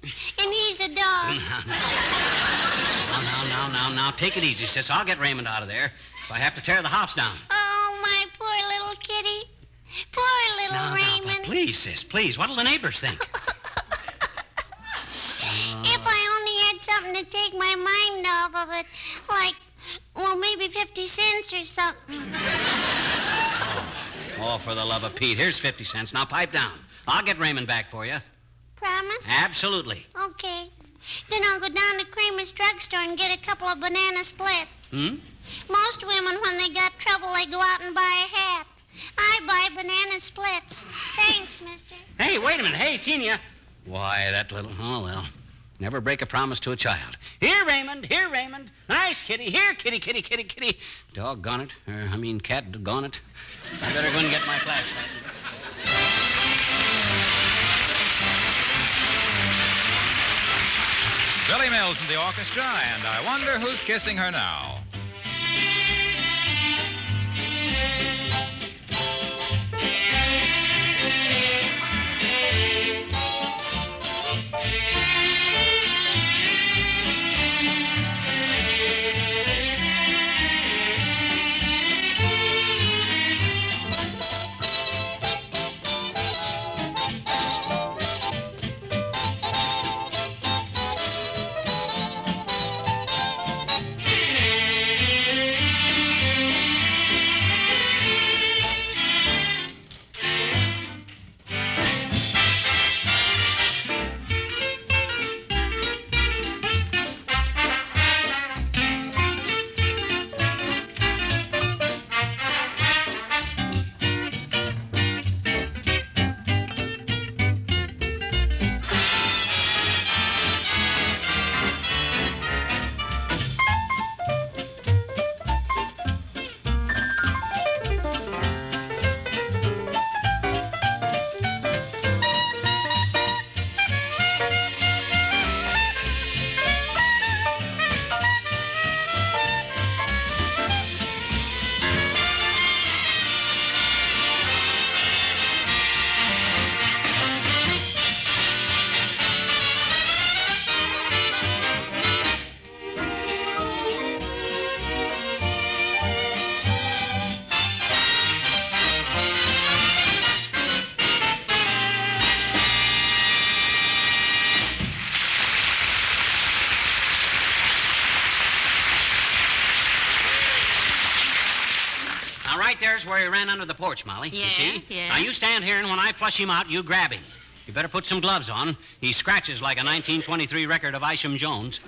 And he's a dog. Now, take it easy, sis. I'll get Raymond out of there if I have to tear the house down. Oh, my poor little kitty. Poor little Raymond. Please, sis, please. What'll the neighbors think? If I only had something to take my mind off of it, like, well, maybe 50 cents or something. Oh, for the love of Pete. Here's 50 cents. Now pipe down. I'll get Raymond back for you. Promise? Absolutely. Okay. Then I'll go down to Kramer's drugstore and get a couple of banana splits. Most women, when they got trouble, they go out and buy a hat. I buy banana splits. Thanks, mister. Hey, wait a minute. Hey, Tina. Why, that little... Oh, well. Never break a promise to a child. Here, Raymond. Here, Raymond. Nice kitty. Here, kitty, kitty, kitty, kitty. Doggone it. Cat, doggone it. I better go and get my flashlight. Billy Mills in the orchestra, and I wonder who's kissing her now. Right there's where he ran under the porch, Molly. Yeah, you see? yeah. Now, you stand here, and when I flush him out, you grab him. You better put some gloves on. He scratches like a 1923 record of Isham Jones.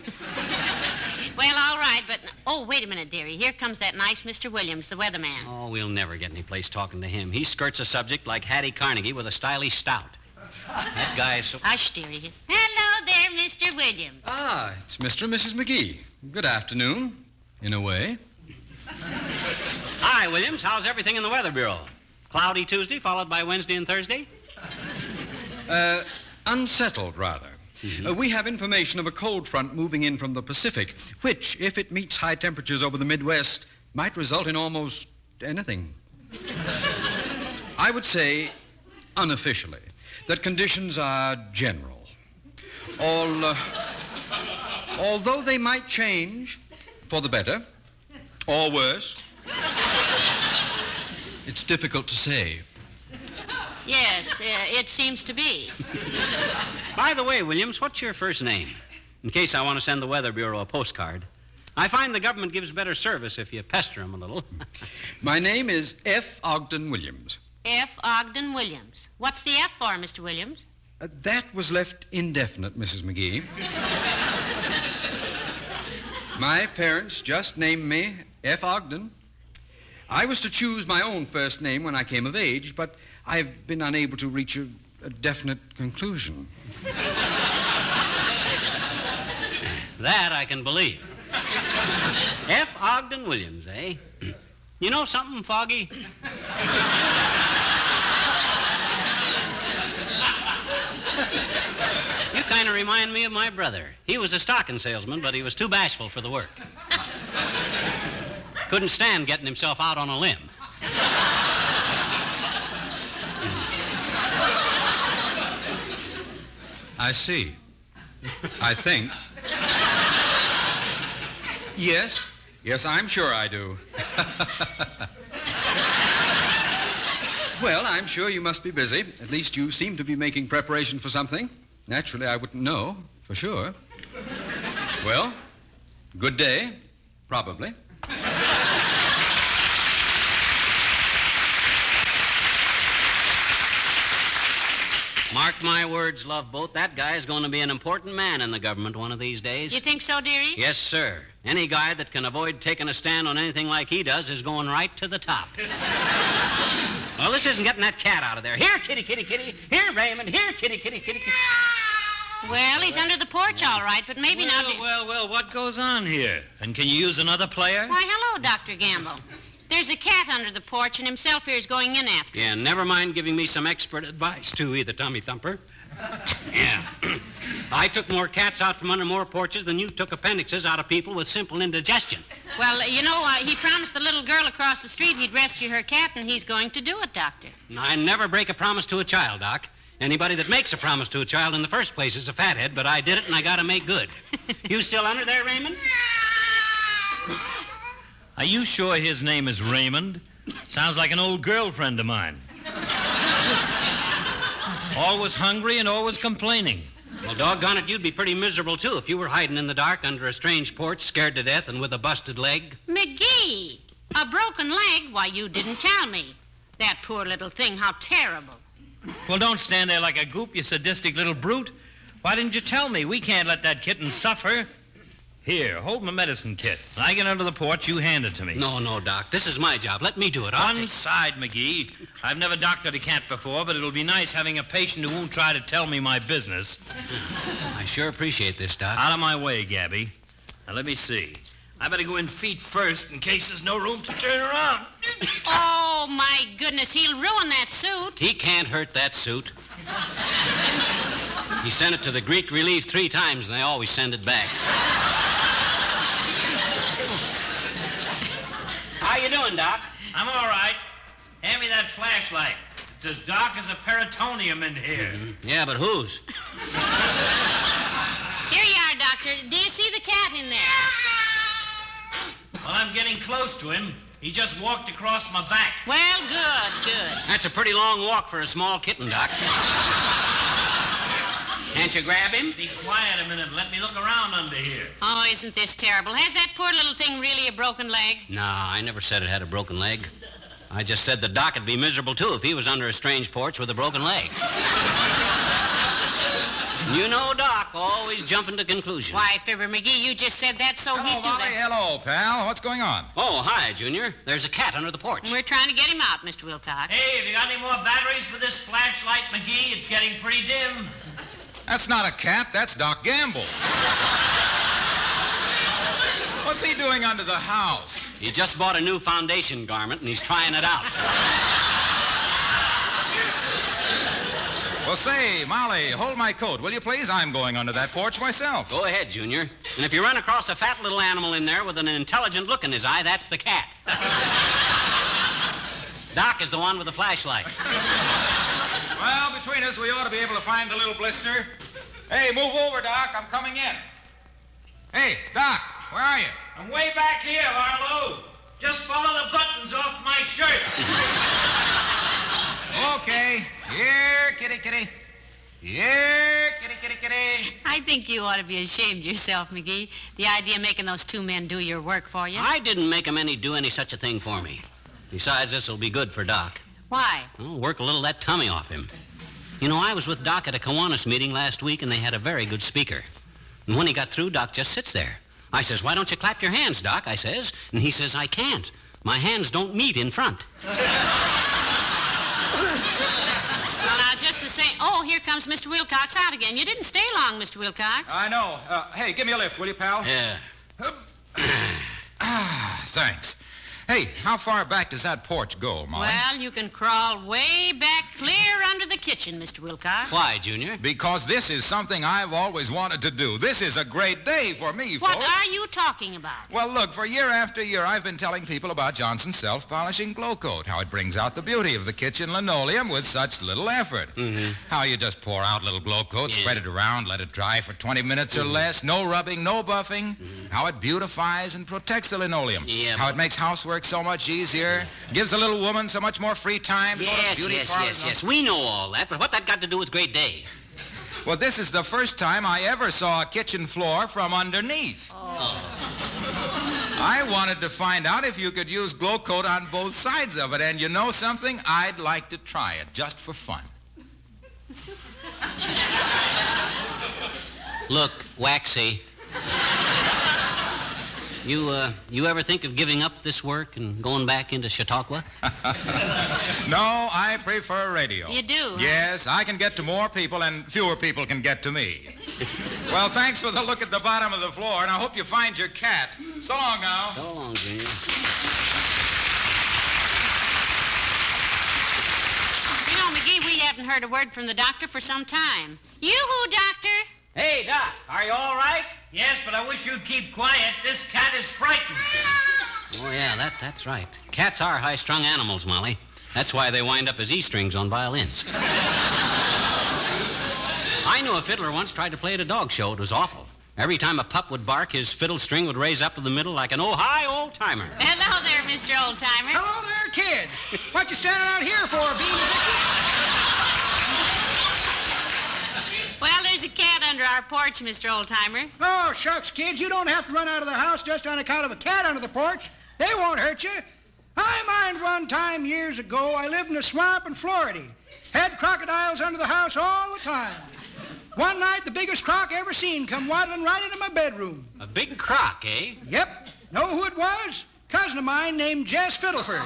Well, all right, but... Oh, wait a minute, dearie. Here comes that nice Mr. Williams, the weatherman. Oh, we'll never get any place talking to him. He skirts a subject like Hattie Carnegie with a stylish stout. That guy is so... Hush, dearie. Hello there, Mr. Williams. Ah, it's Mr. and Mrs. McGee. Good afternoon, in a way. Hi, Williams. How's everything in the Weather Bureau? Cloudy Tuesday, followed by Wednesday and Thursday? Unsettled, rather. We have information of a cold front moving in from the Pacific, which, if it meets high temperatures over the Midwest, might result in almost anything. I would say, unofficially, that conditions are general. Although they might change for the better or worse, it's difficult to say. Yes, it seems to be. By the way, Williams, what's your first name? In case I want to send the Weather Bureau a postcard. I find the government gives better service if you pester them a little. My name is F. Ogden Williams. F. Ogden Williams. What's the F for, Mr. Williams? That was left indefinite, Mrs. McGee. My parents just named me F. Ogden. I was to choose my own first name when I came of age, but I've been unable to reach a definite conclusion. That I can believe. F. Ogden Williams, eh? You know something, Foggy? You kind of remind me of my brother. He was a stocking salesman, but he was too bashful for the work. Couldn't stand getting himself out on a limb. I see. I think. Yes. Yes, I'm sure I do. Well, I'm sure you must be busy. At least you seem to be making preparation for something. Naturally, I wouldn't know, for sure. Well, good day, probably. Mark my words, Love Boat, that guy is going to be an important man in the government one of these days. You think so, dearie? Yes, sir. Any guy that can avoid taking a stand on anything like he does is going right to the top. Well, this isn't getting that cat out of there. Here, kitty, kitty, kitty. Here, Raymond. Here, kitty, kitty, kitty, kitty. Well, he's under the porch, all right, but maybe now... Well, what goes on here? And can you use another player? Why, hello, Dr. Gamble. There's a cat under the porch, and himself here's going in after. Yeah, never mind giving me some expert advice, too, either, Tummy Thumper. Yeah. I took more cats out from under more porches than you took appendixes out of people with simple indigestion. Well, you know, he promised the little girl across the street he'd rescue her cat, and he's going to do it, Doctor. I never break a promise to a child, Doc. Anybody that makes a promise to a child in the first place is a fathead, but I did it, and I got to make good. You still under there, Raymond? Are you sure his name is Raymond? Sounds like an old girlfriend of mine. Always hungry and always complaining. Well, doggone it, you'd be pretty miserable, too, if you were hiding in the dark under a strange porch, scared to death and with a busted leg. McGee, a broken leg? Why, you didn't tell me. That poor little thing, how terrible. Well, don't stand there like a goop, you sadistic little brute. Why didn't you tell me? We can't let that kitten suffer. Here, hold my medicine kit. When I get under the porch, you hand it to me. No, Doc. This is my job. Let me do it. One side, McGee. I've never doctored a cat before, but it'll be nice having a patient who won't try to tell me my business. I sure appreciate this, Doc. Out of my way, Gabby. Now, let me see. I better go in feet first in case there's no room to turn around. Oh, my goodness, he'll ruin that suit. He can't hurt that suit. He sent it to the Greek Relief 3 times, and they always send it back. How you doing, Doc? I'm all right. Hand me that flashlight. It's as dark as a peritonium in here. Mm-hmm. Yeah, but whose? Here you are, Doctor. Do you see the cat in there? Well, I'm getting close to him. He just walked across my back. Well, good. That's a pretty long walk for a small kitten, Doc. Can't you grab him? Be quiet a minute. Let me look around under here. Oh, isn't this terrible? Has that poor little thing really a broken leg? No, I never said it had a broken leg. I just said the Doc would be miserable, too, if he was under a strange porch with a broken leg. You know Doc, always jumping to conclusions. Why, Fibber McGee, you just said that so he'd do that. Hello, pal. What's going on? Oh, hi, Junior. There's a cat under the porch. We're trying to get him out, Mr. Wilcox. Hey, have you got any more batteries for this flashlight, McGee? It's getting pretty dim. That's not a cat. That's Doc Gamble. What's he doing under the house? He just bought a new foundation garment, and he's trying it out. Well, say, Molly, hold my coat, will you, please? I'm going under that porch myself. Go ahead, Junior. And if you run across a fat little animal in there with an intelligent look in his eye, that's the cat. Doc is the one with the flashlight. Well, between us, we ought to be able to find the little blister. Hey, move over, Doc. I'm coming in. Hey, Doc, where are you? I'm way back here, Harlow. Just follow the buttons off my shirt. Okay. Here, kitty, kitty. Here, kitty, kitty, kitty. I think you ought to be ashamed of yourself, McGee. The idea of making those 2 men do your work for you. I didn't make them do any such a thing for me. Besides, this will be good for Doc. Why? Well, work a little of that tummy off him. You know, I was with Doc at a Kiwanis meeting last week, and they had a very good speaker. And when he got through, Doc just sits there. I says, why don't you clap your hands, Doc? I says. And he says, I can't. My hands don't meet in front. Well, now, just the same... Oh, here comes Mr. Wilcox out again. You didn't stay long, Mr. Wilcox. I know. Hey, give me a lift, will you, pal? Yeah. Thanks. Hey, how far back does that porch go, Molly? Well, you can crawl way back clear under the kitchen, Mr. Wilcox. Why, Junior? Because this is something I've always wanted to do. This is a great day for me, folks. What are you talking about? Well, look, for year after year, I've been telling people about Johnson's self-polishing glow coat, how it brings out the beauty of the kitchen linoleum with such little effort. Mm-hmm. How you just pour out a little glow coat, spread it around, let it dry for 20 minutes or less, no rubbing, no buffing. How it beautifies and protects the linoleum. Yeah, how it makes housework so much easier, gives the little woman so much more free time to go to beauty parlors. Yes. We know all that, but what that got to do with Great Day? Well, this is the first time I ever saw a kitchen floor from underneath. I wanted to find out if you could use glow coat on both sides of it, and you know something? I'd like to try it, just for fun. Look, Waxy. You ever think of giving up this work and going back into Chautauqua? No, I prefer radio. You do? Huh? Yes, I can get to more people and fewer people can get to me. Well, thanks for the look at the bottom of the floor, and I hope you find your cat. So long now. So long, Junior. You know, McGee, we haven't heard a word from the doctor for some time. Yoo-hoo, doctor. Hey, Doc, are you all right? Yes, but I wish you'd keep quiet. This cat is frightened. Oh, yeah, that's right. Cats are high-strung animals, Molly. That's why they wind up as E-strings on violins. I knew a fiddler once tried to play at a dog show. It was awful. Every time a pup would bark, his fiddle string would raise up to the middle like an oh-hi old-timer. Hello there, Mr. Old-Timer. Hello there, kids. What you standing out here for, Well, there's a cat under our porch, Mr. Old-Timer. Oh, shucks, kids. You don't have to run out of the house just on account of a cat under the porch. They won't hurt you. I mind one time years ago, I lived in a swamp in Florida. Had crocodiles under the house all the time. One night, the biggest croc ever seen come waddling right into my bedroom. A big croc, eh? Yep. Know who it was? Cousin of mine named Jess Fiddleford.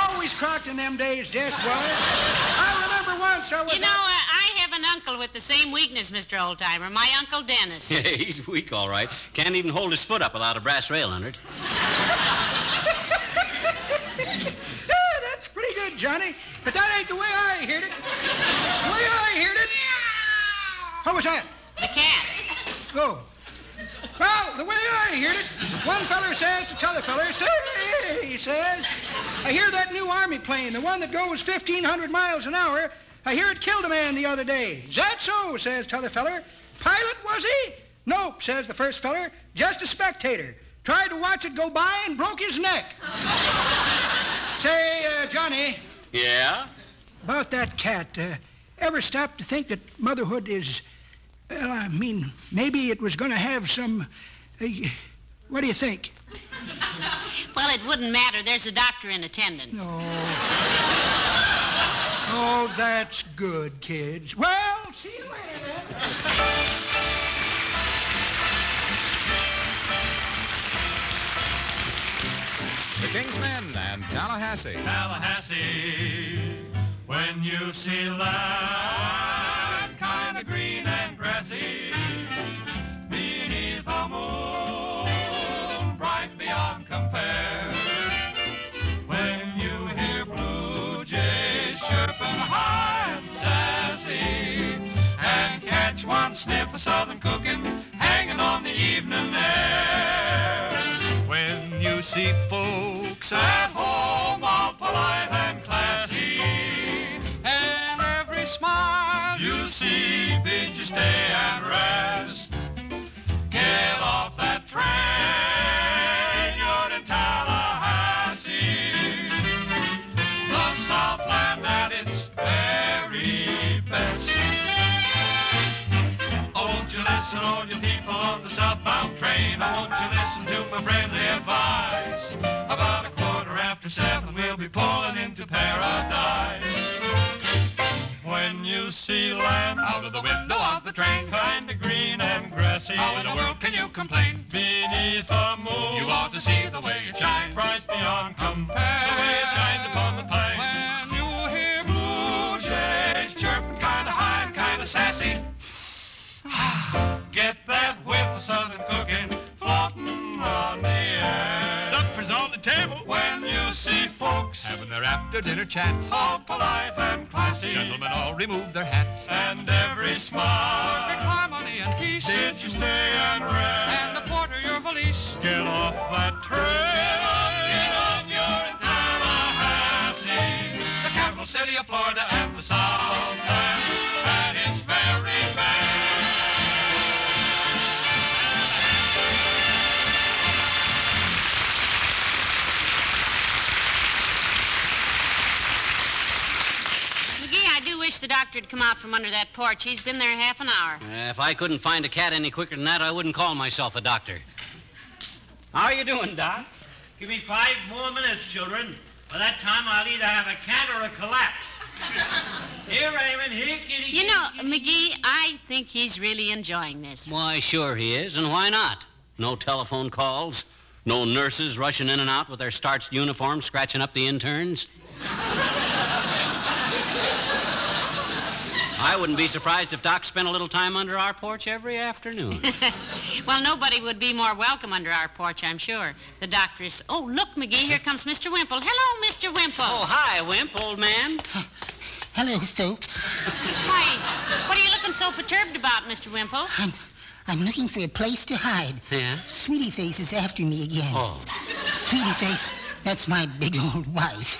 Always crocked in them days, Jess was. I remember once I was... You know, I have an uncle with the same weakness, Mr. Old-Timer. My Uncle Dennis. Yeah, he's weak, all right. Can't even hold his foot up without a brass rail under it. That's pretty good, Johnny. But that ain't the way I heard it. The way I heard it... What was that? The cat. Oh. Well, the way I heard it, one feller says to t'other feller, say, he says, I hear that new Army plane, the one that goes 1,500 miles an hour, I hear it killed a man the other day. Is that so, says t'other feller. Pilot, was he? Nope, says the first feller, just a spectator. Tried to watch it go by and broke his neck. Say, Johnny. Yeah? About that cat, ever stop to think that motherhood is... Well, I mean, maybe it was going to have some... what do you think? Well, it wouldn't matter. There's a doctor in attendance. Oh, that's good, kids. Well, see you later, then. The Kingsmen and Tallahassee. Tallahassee, when you see land kind of green and grassy beneath a moon bright beyond compare, when you hear blue jays chirping high and sassy and catch one sniff of southern cooking hanging on the evening air, when you see folks at home all polite and classy, and every smile you see bids you stay and rest. Get off that train, you're in Tallahassee, the Southland at its very best. Oh, won't you listen, all you people on the southbound train? Oh, won't you listen to my friendly advice? About 7:15, we'll be pulling into paradise. When you see land out of the window of the train, kind of green and grassy, how in the world can you complain? Beneath the moon, you ought to see the way it shines, bright beyond compare, the way it shines upon the plain. When you hear blue jays chirping kind of high and kind of sassy, get that whiff of southern cooking floating on the air. Supper's on the table. folks having their after-dinner chats. All polite and classy. Gentlemen all remove their hats. And every smile. Perfect harmony and peace. Did you stay and rest? And the porter your valise. Get off that train. Get on, you're in Tallahassee. The capital city of Florida and the Southland. And it's very bad. I do wish the doctor had come out from under that porch. He's been there half an hour. If I couldn't find a cat any quicker than that, I wouldn't call myself a doctor. How are you doing, Doc? Give me 5 more minutes, children. By that time, I'll either have a cat or a collapse. Here, Raymond, here, kitty. You know, McGee, I think he's really enjoying this. Why, sure he is, and why not? No telephone calls, no nurses rushing in and out with their starched uniforms, scratching up the interns. I wouldn't be surprised if Doc spent a little time under our porch every afternoon. Well, nobody would be more welcome under our porch, I'm sure. The doctor is... Oh, look, McGee, here comes Mr. Wimple. Hello, Mr. Wimple. Oh, hi, Wimp, old man. Hello, folks. Why, what are you looking so perturbed about, Mr. Wimple? I'm looking for a place to hide. Yeah? Sweetie Face is after me again. Oh. Sweetie Face, that's my big old wife.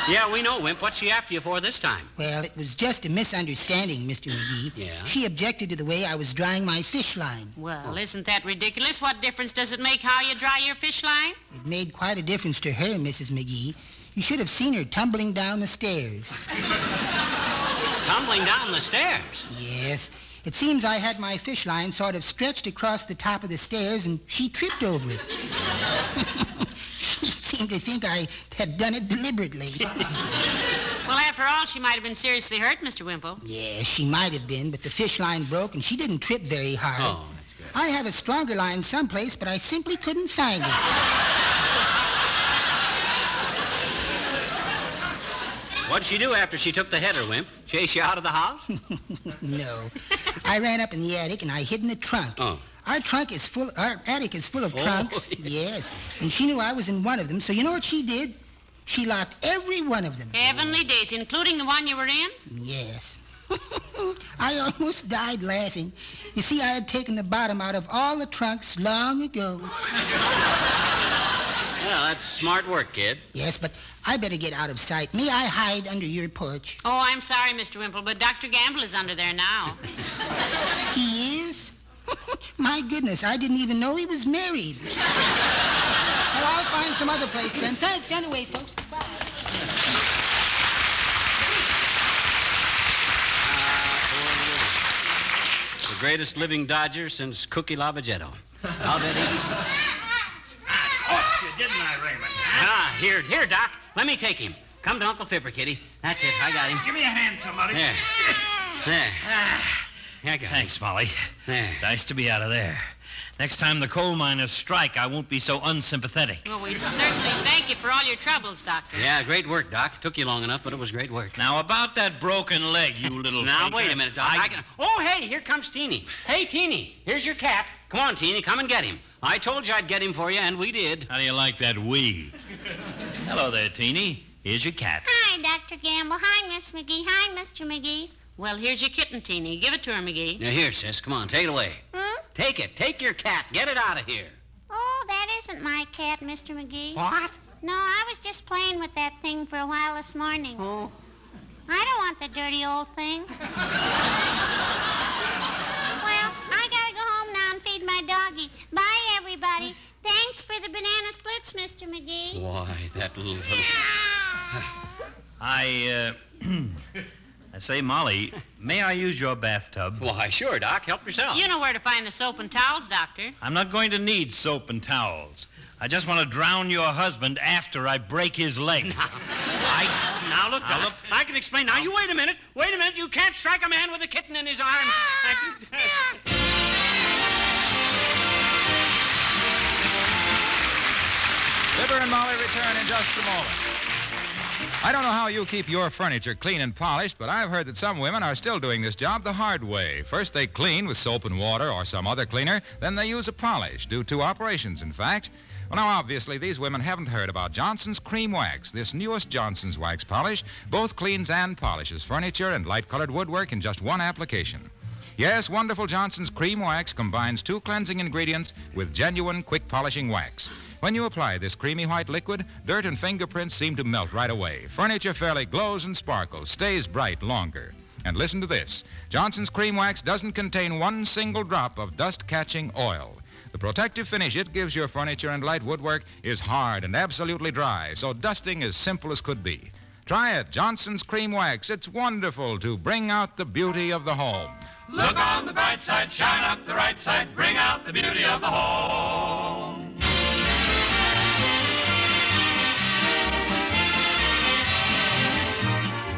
Yeah, we know, Wimp. What's she after you for this time? Well, it was just a misunderstanding, Mr. McGee. Yeah? She objected to the way I was drying my fish line. Well, isn't that ridiculous? What difference does it make how you dry your fish line? It made quite a difference to her, Mrs. McGee. You should have seen her tumbling down the stairs. Tumbling down the stairs? Yes. It seems I had my fish line sort of stretched across the top of the stairs, and she tripped over it. She seemed to think I had done it deliberately. Well, after all, she might have been seriously hurt, Mr. Wimple. Yes, she might have been, but the fish line broke, and she didn't trip very hard. Oh, that's good. I have a stronger line someplace, but I simply couldn't find it. What'd she do after she took the header, Wimp? Chase you out of the house? No. I ran up in the attic, and I hid in the trunk. Oh. Our attic is full of trunks. Yes. And she knew I was in one of them, so you know what she did? She locked every one of them. Heavenly days, including the one you were in? Yes. I almost died laughing. You see, I had taken the bottom out of all the trunks long ago. Well, that's smart work, kid. Yes, but I better get out of sight. May I hide under your porch? Oh, I'm sorry, Mr. Wimple, but Dr. Gamble is under there now. He is? My goodness, I didn't even know he was married. Well, I'll find some other place then. Thanks anyway, folks. Bye. The greatest living Dodger since Cookie Lavagetto. I'll bet he... Oh, didn't I, Raymond? Here, Doc. Let me take him. Come to Uncle Fibber, Kitty. That's it. I got him. Give me a hand, somebody. There. I got him. Thanks, Molly. There. Nice to be out of there. Next time the coal miners strike, I won't be so unsympathetic. Well, we certainly thank you for all your troubles, Doctor. Yeah, great work, Doc. Took you long enough, but it was great work. Now, about that broken leg, you little Now, faker. wait a minute, Doc. Oh, hey, here comes Teeny. Hey, Teeny, here's your cat. Come on, Teeny, come and get him. I told you I'd get him for you, and we did. How do you like that wee? Hello there, Teeny. Here's your cat. Hi, Dr. Gamble. Hi, Miss McGee. Hi, Mr. McGee. Well, here's your kitten, Teeny. Give it to her, McGee. Now, here, sis. Come on, take it away. Take it. Take your cat. Get it out of here. Oh, that isn't my cat, Mr. McGee. What? No, I was just playing with that thing for a while this morning. Oh. I don't want the dirty old thing. Well, I gotta go home now and feed my doggie. Bye, everybody. Thanks for the banana splits, Mr. McGee. Why, that little... I say, Molly, may I use your bathtub? Why, sure, Doc. Help yourself. You know where to find the soap and towels, Doctor. I'm not going to need soap and towels. I just want to drown your husband after I break his leg. Now, look, Doc. I can explain. Now, you wait a minute. Wait a minute. You can't strike a man with a kitten in his arms. Fibber and Molly return in just a moment. I don't know how you keep your furniture clean and polished, but I've heard that some women are still doing this job the hard way. First, they clean with soap and water or some other cleaner. Then they use a polish. Do 2 operations, in fact. Well, now, obviously, these women haven't heard about Johnson's Cream Wax, this newest Johnson's Wax polish. Both cleans and polishes furniture and light-colored woodwork in just one application. Yes, wonderful Johnson's Cream Wax combines 2 cleansing ingredients with genuine quick polishing wax. When you apply this creamy white liquid, dirt and fingerprints seem to melt right away. Furniture fairly glows and sparkles, stays bright longer. And listen to this. Johnson's Cream Wax doesn't contain one single drop of dust-catching oil. The protective finish it gives your furniture and light woodwork is hard and absolutely dry, so dusting is simple as could be. Try it, Johnson's Cream Wax. It's wonderful to bring out the beauty of the home. Look on the bright side, shine up the right side, bring out the beauty of the home.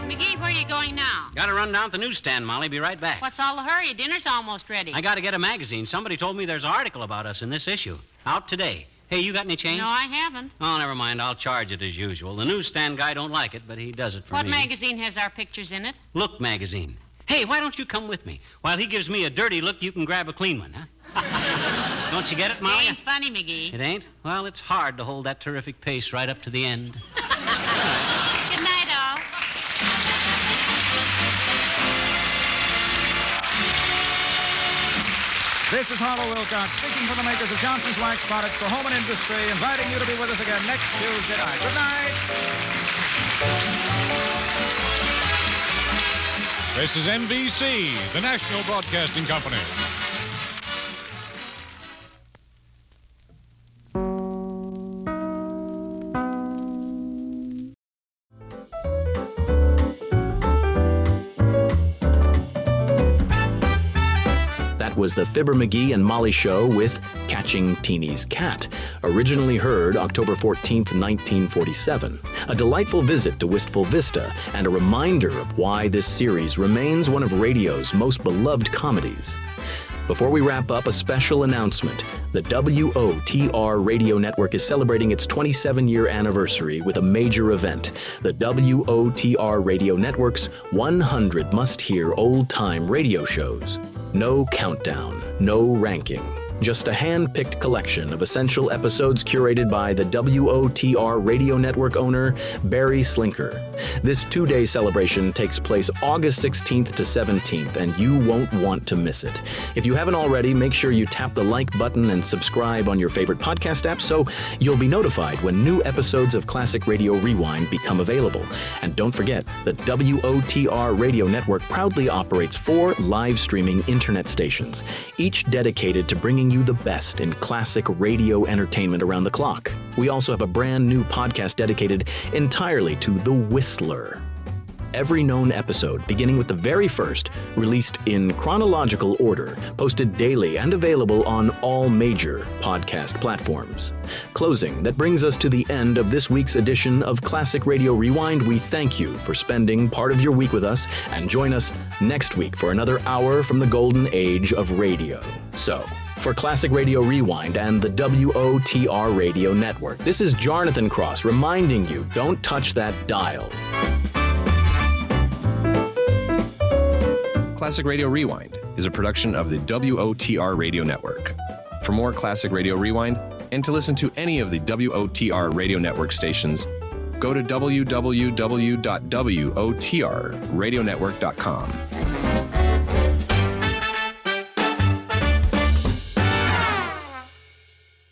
McGee, where are you going now? Got to run down to the newsstand, Molly. Be right back. What's all the hurry? Dinner's almost ready. I got to get a magazine. Somebody told me there's an article about us in this issue. Out today. Hey, you got any change? No, I haven't. Oh, never mind. I'll charge it as usual. The newsstand guy don't like it, but he does it for What me. magazine has our pictures in it? Look magazine. Hey, why don't you come with me? While he gives me a dirty look, you can grab a clean one, huh? Don't you get it, Molly? It ain't funny, McGee. It ain't? Well, it's hard to hold that terrific pace right up to the end. Good night, all. This is Harlow Wilcox, speaking for the makers of Johnson's Wax products for home and industry, inviting you to be with us again next Tuesday night. Good night. This is NBC, the National Broadcasting Company. Was the Fibber McGee and Molly Show with Catching Teeny's Cat, originally heard October 14th, 1947. A delightful visit to Wistful Vista and a reminder of why this series remains one of radio's most beloved comedies. Before we wrap up, a special announcement. The WOTR Radio Network is celebrating its 27-year anniversary with a major event. The WOTR Radio Network's 100 must-hear old-time radio shows. No countdown, no ranking. Just a hand-picked collection of essential episodes curated by the WOTR Radio Network owner, Barry Slinker. This 2-day celebration takes place August 16th to 17th, and you won't want to miss it. If you haven't already, make sure you tap the like button and subscribe on your favorite podcast app so you'll be notified when new episodes of Classic Radio Rewind become available. And don't forget, the WOTR Radio Network proudly operates 4 live streaming internet stations, each dedicated to bringing you the best in classic radio entertainment around the clock. We also have a brand new podcast dedicated entirely to The Whistler. Every known episode, beginning with the very first, released in chronological order, posted daily and available on all major podcast platforms. Closing, that brings us to the end of this week's edition of Classic Radio Rewind. We thank you for spending part of your week with us, and join us next week for another hour from the golden age of radio. So, for Classic Radio Rewind and the WOTR Radio Network, this is Jarnathan Cross reminding you, don't touch that dial. Classic Radio Rewind is a production of the WOTR Radio Network. For more Classic Radio Rewind and to listen to any of the WOTR Radio Network stations, go to www.wotrradionetwork.com.